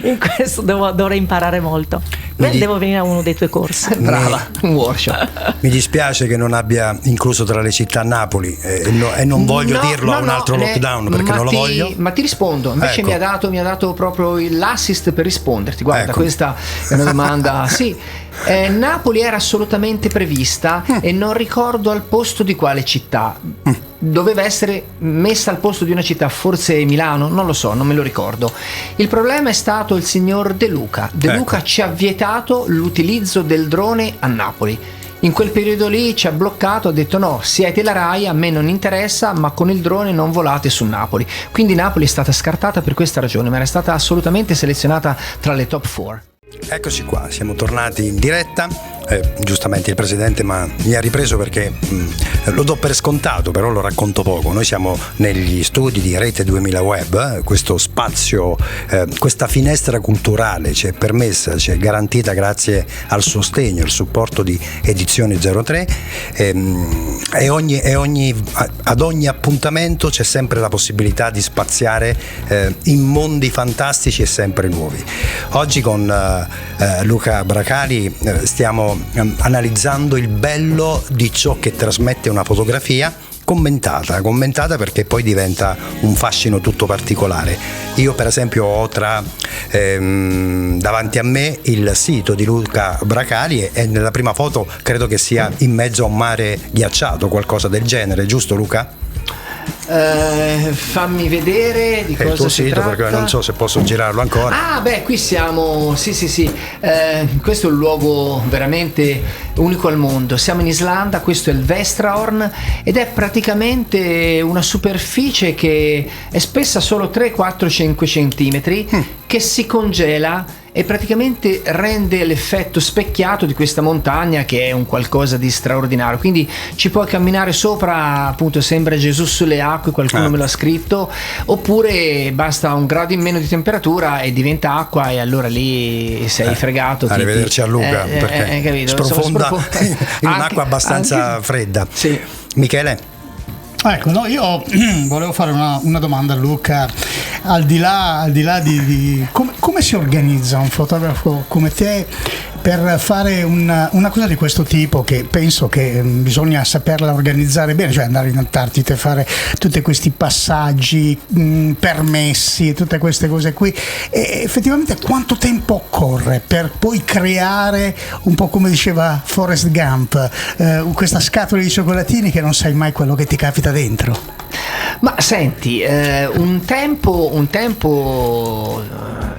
In questo dovrei imparare molto. Devo venire a uno dei tuoi corsi. Brava, un workshop. Mi dispiace che non abbia incluso tra le città Napoli, e non voglio dirlo a un altro lockdown, perché non lo voglio. Ma ti rispondo, invece mi ha dato proprio l'assist per risponderti. Guarda, questa è una domanda. Sì, Napoli era assolutamente prevista, e non ricordo al posto di quale città. doveva essere messa al posto di una città, forse Milano, non lo so, non me lo ricordo. Il problema è stato il signor De Luca. De Luca ci ha vietato l'utilizzo del drone a Napoli. In quel periodo lì ci ha bloccato, ha detto no, siete la RAI, a me non interessa, ma con il drone non volate su Napoli. Quindi Napoli è stata scartata per questa ragione, ma era stata assolutamente selezionata tra le top 4. Eccoci qua, siamo tornati in diretta. Giustamente il presidente mi ha ripreso perché lo do per scontato, però lo racconto poco. Noi siamo negli studi di Rete 2000 Web, questo spazio, questa finestra culturale ci è permessa, ci è garantita grazie al sostegno, al supporto di Edizioni 03 ad ogni appuntamento c'è sempre la possibilità di spaziare in mondi fantastici e sempre nuovi. Oggi con Luca Bracali stiamo analizzando il bello di ciò che trasmette una fotografia commentata perché poi diventa un fascino tutto particolare. Io per esempio ho davanti a me il sito di Luca Bracali e nella prima foto credo che sia in mezzo a un mare ghiacciato, qualcosa del genere, giusto Luca? Fammi vedere di cosa il tuo si sito, tratta. perché non so se posso girarlo ancora. Qui siamo, sì. Questo è un luogo veramente unico al mondo. Siamo in Islanda, questo è il Vestrahorn ed è praticamente una superficie che è spessa solo 3, 4, 5 centimetri che si congela e praticamente rende l'effetto specchiato di questa montagna che è un qualcosa di straordinario. Quindi ci puoi camminare sopra, appunto sembra Gesù sulle acque, qualcuno me l'ha scritto, oppure basta 1 grado in meno di temperatura e diventa acqua e allora lì sei fregato. Arrivederci a Luca perché sprofonda in un'acqua abbastanza fredda. Sì. Michele? Ecco, no, io volevo fare una domanda a Luca, al di là di come si organizza un fotografo come te per fare una cosa di questo tipo, che penso che bisogna saperla organizzare bene, cioè andare in Antartide, fare tutti questi passaggi, permessi, tutte queste cose qui, e effettivamente quanto tempo occorre per poi creare, un po' come diceva Forrest Gump, questa scatola di cioccolatini che non sai mai quello che ti capita dentro? Ma senti, un tempo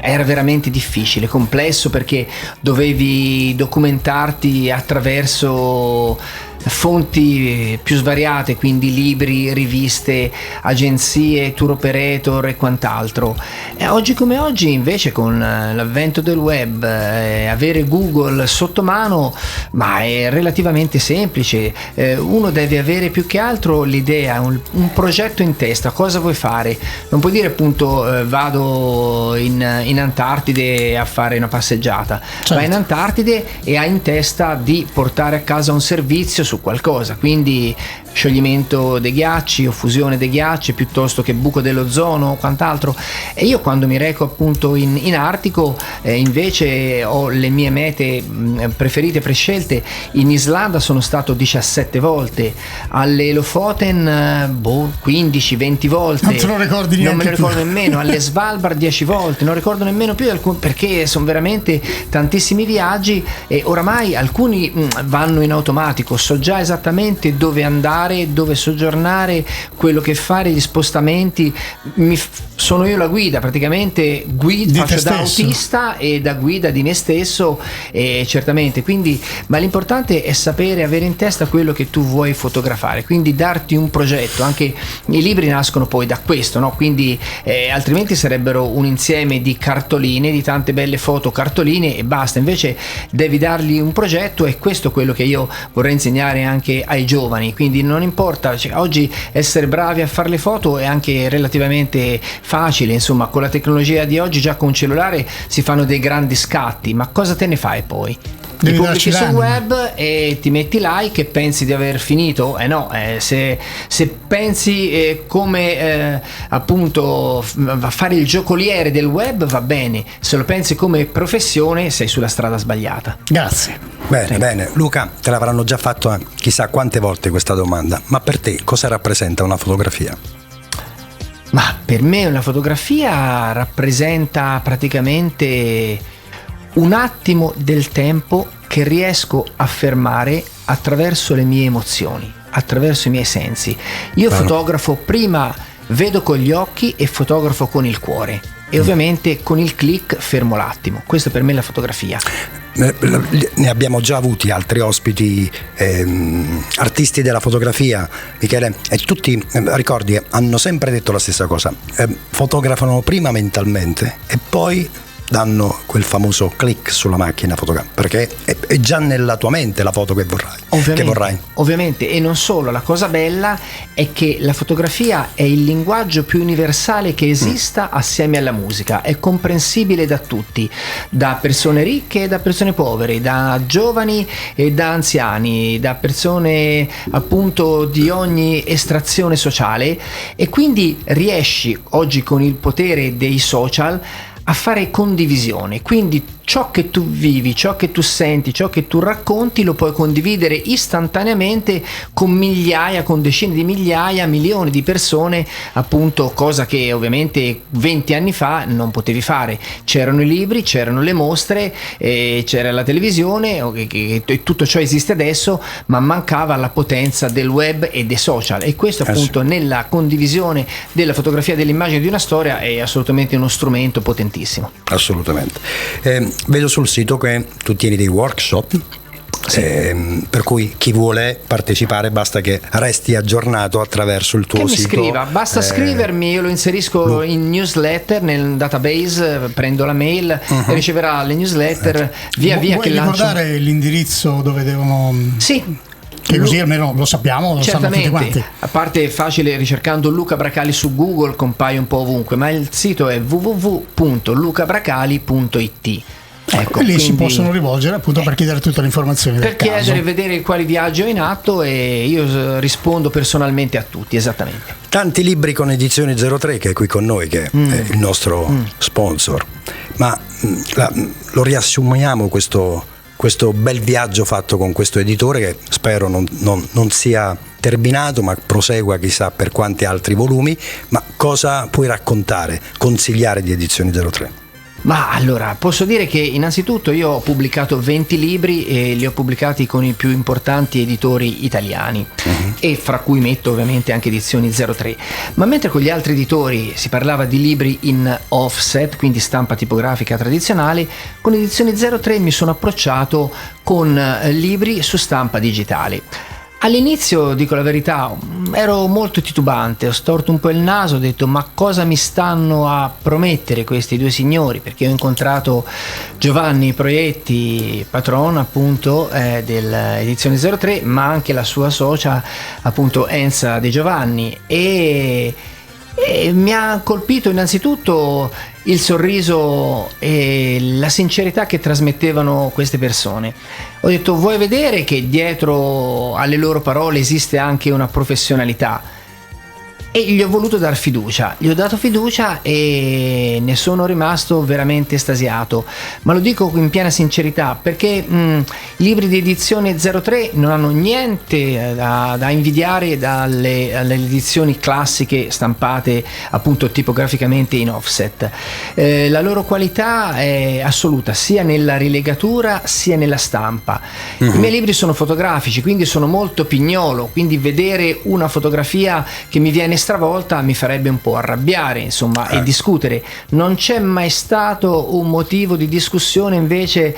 era veramente difficile, complesso, perché dovevi documentarti attraverso fonti più svariate, quindi libri, riviste, agenzie, tour operator e quant'altro. E oggi come oggi invece con l'avvento del web, avere Google sotto mano, ma è relativamente semplice. Uno deve avere più che altro l'idea, un progetto in testa, cosa vuoi fare. Non puoi dire appunto vado in Antartide a fare una passeggiata. Certo. Vai in Antartide e hai in testa di portare a casa un servizio su qualcosa, quindi scioglimento dei ghiacci o fusione dei ghiacci piuttosto che buco dell'ozono o quant'altro. E io quando mi reco appunto in Artico invece ho le mie mete preferite, prescelte. In Islanda sono stato 17 volte, alle Lofoten 15-20 volte, non te lo ricordi neanche non me lo ricordo tu. nemmeno, alle Svalbard 10 volte, non ricordo nemmeno più perché sono veramente tantissimi viaggi e oramai alcuni vanno in automatico, so già esattamente dove andare, dove soggiornare, quello che fare, gli spostamenti. Sono io la guida, praticamente faccio da autista e da guida di me stesso, certamente. Quindi, ma l'importante è sapere, avere in testa quello che tu vuoi fotografare, quindi darti un progetto. Anche i libri nascono poi da questo, no? Quindi altrimenti sarebbero un insieme di cartoline, di tante belle foto, cartoline e basta. Invece devi dargli un progetto, e questo è quello che io vorrei insegnare anche ai giovani. Quindi non importa, oggi essere bravi a fare le foto è anche relativamente facile, insomma, con la tecnologia di oggi già con un cellulare si fanno dei grandi scatti, ma cosa te ne fai poi? Ti pubblichi sul web e ti metti like e pensi di aver finito? No, se pensi come appunto a fare il giocoliere del web va bene, se lo pensi come professione sei sulla strada sbagliata. Grazie. Bene, Luca, te l'avranno già fatto chissà quante volte questa domanda, ma per te cosa rappresenta una fotografia? Ma per me una fotografia rappresenta praticamente un attimo del tempo che riesco a fermare attraverso le mie emozioni. attraverso i miei sensi. Io fotografo prima, vedo con gli occhi e fotografo con il cuore. E ovviamente con il click fermo l'attimo. Questa per me è la fotografia. Ne abbiamo già avuti altri ospiti, artisti della fotografia, Michele, e tutti, ricordi, hanno sempre detto la stessa cosa: fotografano prima mentalmente e poi danno quel famoso click sulla macchina fotografica, perché è già nella tua mente la foto che vorrai. Ovviamente, e non solo, la cosa bella è che la fotografia è il linguaggio più universale che esista assieme alla musica, è comprensibile da tutti, da persone ricche e da persone povere, da giovani e da anziani, da persone appunto di ogni estrazione sociale, e quindi riesci oggi con il potere dei social a fare condivisione, quindi ciò che tu vivi, ciò che tu senti, ciò che tu racconti lo puoi condividere istantaneamente con migliaia, con decine di migliaia, milioni di persone, appunto, cosa che ovviamente 20 anni fa non potevi fare. C'erano i libri, c'erano le mostre, c'era la televisione, e tutto ciò esiste adesso, ma mancava la potenza del web e dei social, e questo appunto nella condivisione della fotografia, dell'immagine di una storia è assolutamente uno strumento potentissimo. Assolutamente. Vedo sul sito che tu tieni dei workshop, per cui chi vuole partecipare basta che resti aggiornato attraverso il tuo sito. Mi scriva, basta scrivermi, io lo inserisco in newsletter, nel database, prendo la mail e riceverà le newsletter via via che lancio. Vuoi ricordare l'indirizzo dove devono... Sì. Che così almeno lo sappiamo, lo sanno tutti quanti. A parte è facile, ricercando Luca Bracali su Google compaio un po' ovunque, ma il sito è www.lucabracali.it. Ecco, e lì si possono rivolgere appunto per chiedere tutte le informazioni per chiedere e vedere quali viaggi ho in atto, e io rispondo personalmente a tutti. Esattamente. Tanti libri con Edizioni 03, che è qui con noi, che è il nostro sponsor, ma lo riassumiamo questo bel viaggio fatto con questo editore, che spero non sia terminato, ma prosegua chissà per quanti altri volumi. Ma cosa puoi raccontare, consigliare di Edizioni 03? Ma allora, posso dire che innanzitutto io ho pubblicato 20 libri e li ho pubblicati con i più importanti editori italiani, e fra cui metto ovviamente anche Edizioni 03. Ma mentre con gli altri editori si parlava di libri in offset, quindi stampa tipografica tradizionale, con Edizioni 03 mi sono approcciato con libri su stampa digitale. All'inizio, dico la verità, ero molto titubante, ho storto un po' il naso, ho detto ma cosa mi stanno a promettere questi due signori, perché ho incontrato Giovanni Proietti, patron appunto dell'Edizione 03, ma anche la sua socia appunto Enza De Giovanni, e mi ha colpito innanzitutto il sorriso e la sincerità che trasmettevano queste persone. Ho detto, vuoi vedere che dietro alle loro parole esiste anche una professionalità? E gli ho voluto dar fiducia, gli ho dato fiducia e ne sono rimasto veramente estasiato, ma lo dico in piena sincerità, perché i libri di Edizione 03 non hanno niente da invidiare alle edizioni classiche stampate appunto tipograficamente in offset. La loro qualità è assoluta sia nella rilegatura sia nella stampa. I miei libri sono fotografici, quindi sono molto pignolo, quindi vedere una fotografia che mi viene stravolta mi farebbe un po' arrabbiare, insomma, e discutere. Non c'è mai stato un motivo di discussione invece,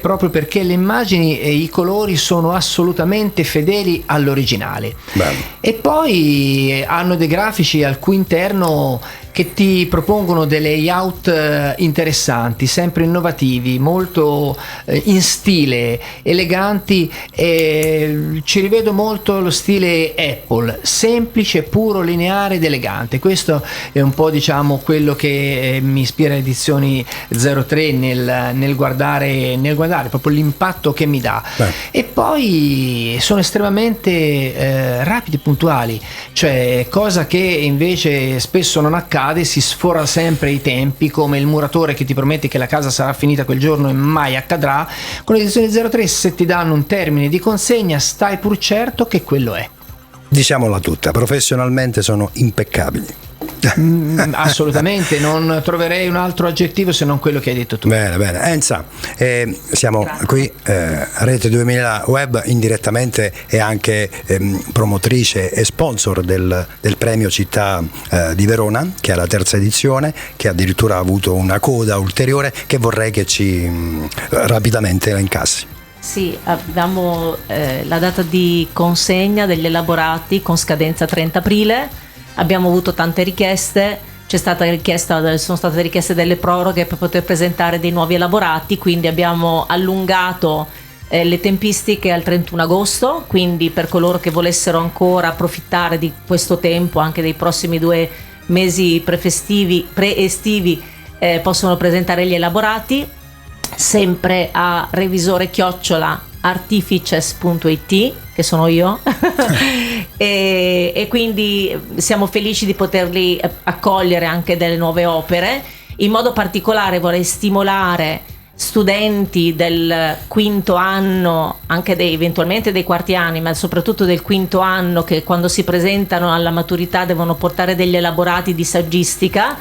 proprio perché le immagini e i colori sono assolutamente fedeli all'originale. Bello. E poi hanno dei grafici al cui interno che ti propongono dei layout interessanti, sempre innovativi, molto in stile, eleganti, e ci rivedo molto lo stile Apple, semplice, puro, lineare ed elegante. Questo è un po', diciamo, quello che mi ispira Edizioni 03 nel guardare proprio l'impatto che mi dà. E poi sono estremamente rapidi e puntuali, cioè cosa che invece spesso non accade. Si sfora sempre i tempi, come il muratore che ti promette che la casa sarà finita quel giorno e mai accadrà. Con Edizioni 03, se ti danno un termine di consegna, stai pur certo che quello è. Diciamola tutta, professionalmente sono impeccabili. Assolutamente, non troverei un altro aggettivo se non quello che hai detto tu. Bene. Enza, siamo qui, Rete 2000 Web indirettamente è anche promotrice e sponsor del premio Città di Verona, che è la terza edizione, che addirittura ha avuto una coda ulteriore che vorrei che ci rapidamente la incassi. Sì, abbiamo la data di consegna degli elaborati con scadenza 30 aprile, abbiamo avuto tante richieste, sono state richieste delle proroghe per poter presentare dei nuovi elaborati, quindi abbiamo allungato le tempistiche al 31 agosto, quindi per coloro che volessero ancora approfittare di questo tempo, anche dei prossimi 2 mesi pre-estivi, possono presentare gli elaborati sempre a revisore@artifices.it, che sono io. e quindi siamo felici di poterli accogliere anche delle nuove opere. In modo particolare vorrei stimolare studenti del quinto anno, anche eventualmente dei quarti anni, ma soprattutto del quinto anno, che quando si presentano alla maturità devono portare degli elaborati di saggistica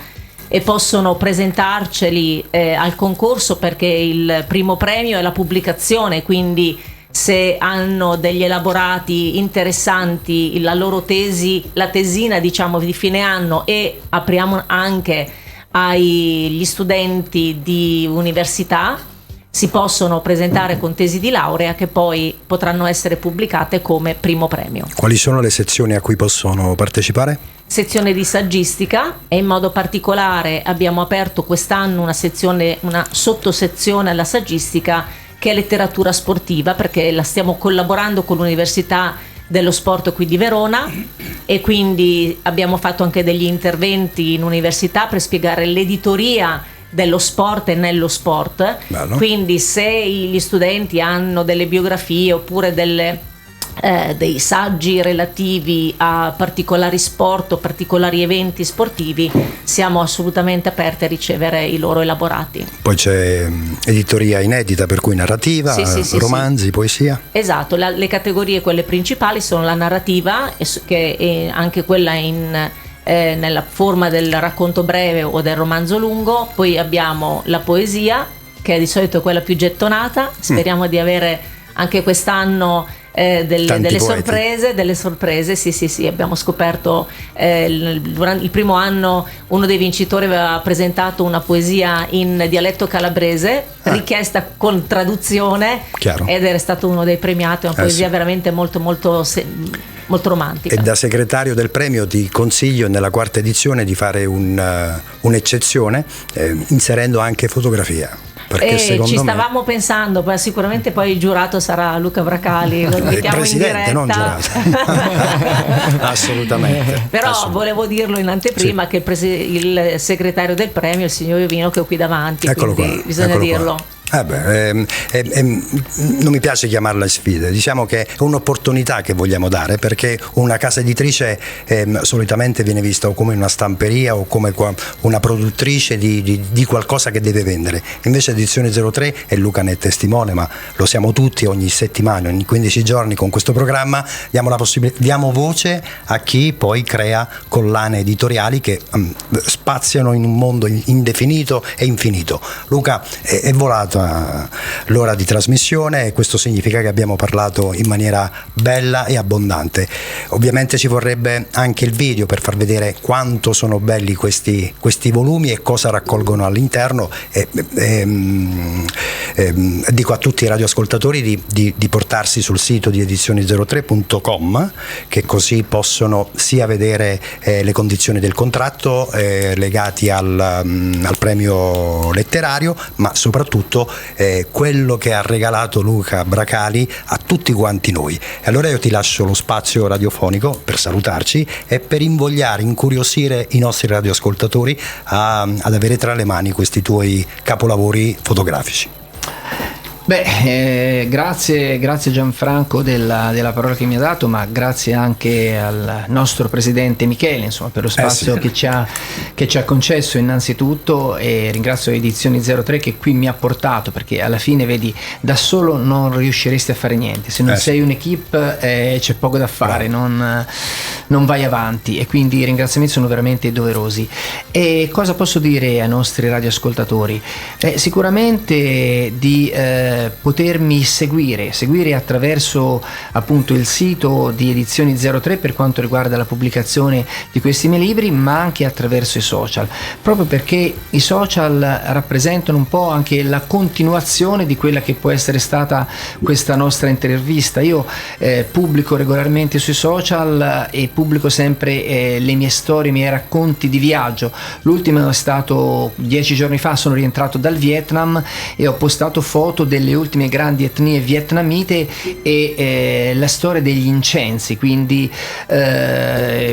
e possono presentarceli al concorso, perché il primo premio è la pubblicazione, quindi se hanno degli elaborati interessanti, la loro tesi, la tesina diciamo di fine anno, e apriamo anche agli studenti di università, si possono presentare con tesi di laurea che poi potranno essere pubblicate come primo premio. Quali sono le sezioni a cui possono partecipare? Sezione di saggistica, e in modo particolare abbiamo aperto quest'anno una sottosezione alla saggistica che è letteratura sportiva, perché la stiamo collaborando con l'Università dello Sport qui di Verona, e quindi abbiamo fatto anche degli interventi in università per spiegare l'editoria dello sport e nello sport. Bello. Quindi se gli studenti hanno delle biografie oppure dei saggi relativi a particolari sport o particolari eventi sportivi, siamo assolutamente aperti a ricevere i loro elaborati. Poi c'è editoria inedita, per cui narrativa, sì, romanzi, poesia. Esatto, le categorie quelle principali sono la narrativa, che è anche quella nella forma del racconto breve o del romanzo lungo. Poi abbiamo la poesia, che è di solito quella più gettonata. Speriamo di avere anche quest'anno delle sorprese. Sì, abbiamo scoperto durante il primo anno uno dei vincitori aveva presentato una poesia in dialetto calabrese, richiesta con traduzione. Chiaro. Ed era stato uno dei premiati, una poesia veramente molto romantica. E da segretario del premio ti consiglio nella quarta edizione di fare un'eccezione inserendo anche fotografia. Perché ci stavamo pensando, sicuramente poi il giurato sarà Luca Bracali, lo mettiamo presidente, in diretta. non giurato. Assolutamente. Però volevo dirlo in anteprima, che il segretario del premio, il signor Iovino, che è qui davanti, eccolo quindi qua, bisogna dirlo. Qua. Non mi piace chiamarla sfida, diciamo che è un'opportunità che vogliamo dare, perché una casa editrice solitamente viene vista o come una stamperia o come una produttrice di qualcosa che deve vendere. Invece Edizione 03, e Luca ne è testimone, ma lo siamo tutti, ogni settimana, ogni 15 giorni con questo programma diamo voce a chi poi crea collane editoriali che spaziano in un mondo indefinito e infinito. Luca, è volata l'ora di trasmissione, e questo significa che abbiamo parlato in maniera bella e abbondante. Ovviamente ci vorrebbe anche il video per far vedere quanto sono belli questi volumi e cosa raccolgono all'interno, dico a tutti i radioascoltatori di portarsi sul sito di edizioni03.com, che così possono sia vedere le condizioni del contratto legati al premio letterario, ma soprattutto quello che ha regalato Luca Bracali a tutti quanti noi. E allora io ti lascio lo spazio radiofonico per salutarci e per invogliare, incuriosire i nostri radioascoltatori ad avere tra le mani questi tuoi capolavori fotografici. Grazie Gianfranco della parola che mi ha dato, ma grazie anche al nostro presidente Michele, insomma, per lo spazio che ci ha concesso innanzitutto, e ringrazio Edizioni 03 che qui mi ha portato, perché alla fine vedi, da solo non riusciresti a fare niente, se non sei un'equipe c'è poco da fare, non vai avanti, e quindi i ringraziamenti sono veramente doverosi. E cosa posso dire ai nostri radioascoltatori? Sicuramente di potermi seguire attraverso appunto il sito di Edizioni 03 per quanto riguarda la pubblicazione di questi miei libri, ma anche attraverso i social, proprio perché i social rappresentano un po' anche la continuazione di quella che può essere stata questa nostra intervista. Io pubblico regolarmente sui social e pubblico sempre le mie storie, i miei racconti di viaggio. L'ultimo è stato 10 giorni fa, sono rientrato dal Vietnam e ho postato foto delle ultime grandi etnie vietnamite e la storia degli incensi, quindi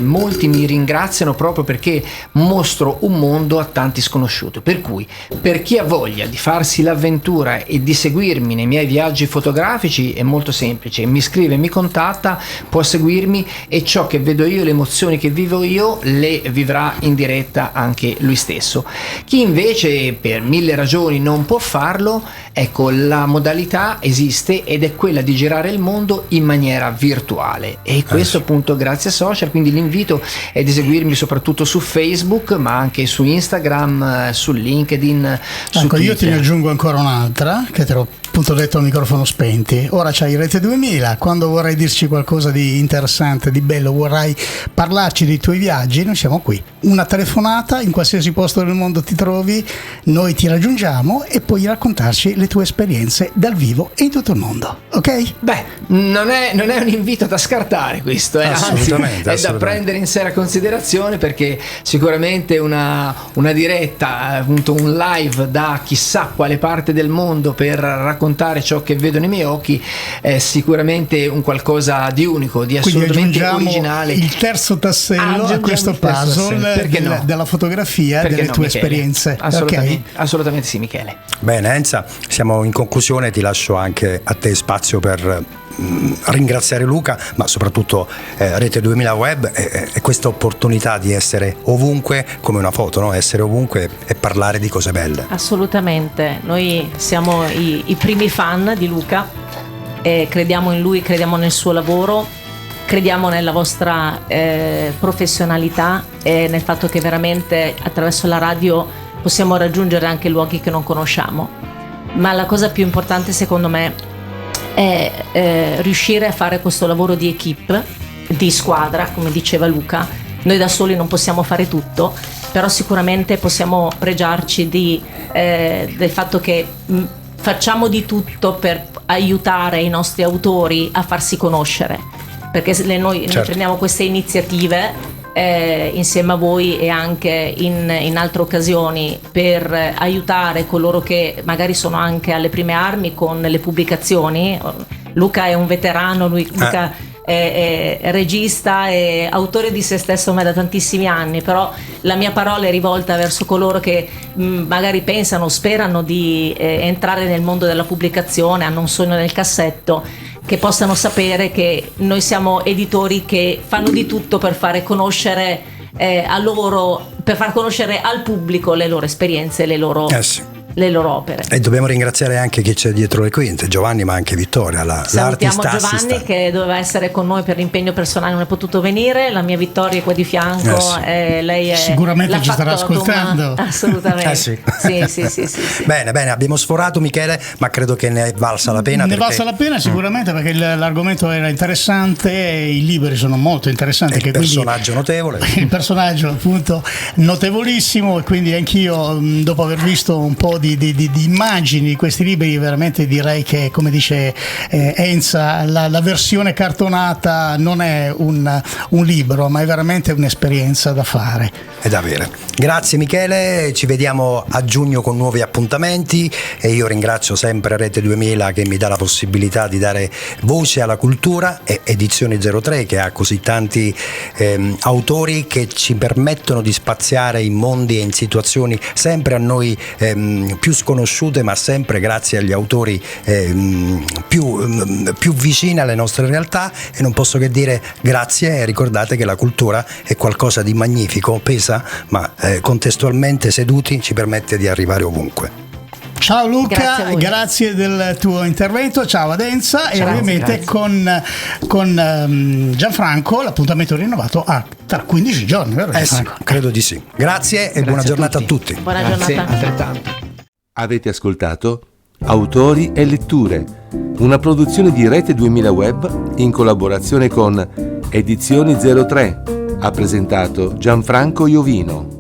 molti mi ringraziano proprio perché mostro un mondo a tanti sconosciuti. Per cui, per chi ha voglia di farsi l'avventura e di seguirmi nei miei viaggi fotografici, è molto semplice: mi scrive, mi contatta, può seguirmi, e ciò che vedo io, le emozioni che vivo io, le vivrà in diretta anche lui stesso. Chi invece per 1000 ragioni non può farlo, ecco, la modalità esiste ed è quella di girare il mondo in maniera virtuale, e questo appunto grazie a social. Quindi l'invito è di seguirmi soprattutto su Facebook, ma anche su Instagram, su LinkedIn, su ecco, Twitter. io te ne aggiungo ancora un'altra che te l'ho appunto detto a microfono spenti. Ora c'hai Rete 2000, quando vorrai dirci qualcosa di interessante, di bello, vorrai parlarci dei tuoi viaggi, noi siamo qui. Una telefonata, in qualsiasi posto del mondo ti trovi, noi ti raggiungiamo e puoi raccontarci le tue esperienze dal vivo e in tutto il mondo, ok? Beh, non è un invito da scartare questo, Assolutamente, anzi è da prendere in seria considerazione, perché sicuramente una diretta, appunto un live da chissà quale parte del mondo per raccontare ciò che vedo nei miei occhi è sicuramente un qualcosa di unico, di assolutamente originale. Il terzo tassello a questo puzzle della fotografia, perché delle no, tue Michele? esperienze. Assolutamente, Okay? assolutamente sì, Michele. Bene, Enza, siamo in conclusione, ti lascio anche a te spazio per ringraziare Luca, ma soprattutto Rete 2000 Web e questa opportunità di essere ovunque come una foto, no? Essere ovunque e parlare di cose belle. Assolutamente, noi siamo i primi fan di Luca, crediamo in lui, crediamo nel suo lavoro, crediamo nella vostra professionalità e nel fatto che veramente attraverso la radio possiamo raggiungere anche luoghi che non conosciamo. Ma la cosa più importante secondo me è riuscire a fare questo lavoro di equipe, di squadra, come diceva Luca. Noi da soli non possiamo fare tutto, però sicuramente possiamo pregiarci del fatto che facciamo di tutto per aiutare i nostri autori a farsi conoscere, perché noi prendiamo queste iniziative insieme a voi e anche in altre occasioni per aiutare coloro che magari sono anche alle prime armi con le pubblicazioni. Luca è un veterano, Luca è regista e autore di se stesso ormai da tantissimi anni, però la mia parola è rivolta verso coloro che magari pensano, sperano di entrare nel mondo della pubblicazione, hanno un sogno nel cassetto, che possano sapere che noi siamo editori che fanno di tutto per fare conoscere per far conoscere al pubblico le loro esperienze, le loro opere. E dobbiamo ringraziare anche chi c'è dietro le quinte, Giovanni, ma anche Vittoria, salutiamo l'artista Giovanni assistant, che doveva essere con noi per l'impegno personale, non è potuto venire. La mia Vittoria è qua di fianco, lei sicuramente ci starà ascoltando. Assolutamente. Sì. Bene, abbiamo sforato, Michele, ma credo che ne è valsa la pena. Valsa la pena sicuramente, perché l'argomento era interessante, i libri sono molto interessanti. Il personaggio notevole. Il personaggio appunto notevolissimo, e quindi anch'io, dopo aver visto un po' di immagini di questi libri, veramente direi che, come dice Enza, la versione cartonata non è un libro, ma è veramente un'esperienza da fare e da avere. Grazie Michele, ci vediamo a giugno con nuovi appuntamenti, e io ringrazio sempre Rete 2000 che mi dà la possibilità di dare voce alla cultura, e Edizioni 03 che ha così tanti autori che ci permettono di spaziare in mondi e in situazioni sempre a noi più sconosciute, ma sempre grazie agli autori più vicini alle nostre realtà. E non posso che dire grazie, e ricordate che la cultura è qualcosa di magnifico, pesa, ma contestualmente seduti ci permette di arrivare ovunque. Ciao Luca, Grazie a voi. grazie del tuo intervento, ciao Adenza e Grazie, ovviamente grazie. con Gianfranco l'appuntamento rinnovato tra 15 giorni, vero Sì, Gianfranco? credo di sì. Grazie e buona a giornata a tutti. tutti. Buona Grazie, giornata. altrettanto. Avete ascoltato Autori e letture, una produzione di Rete 2000 Web in collaborazione con Edizioni 03. Ha presentato Gianfranco Iovino.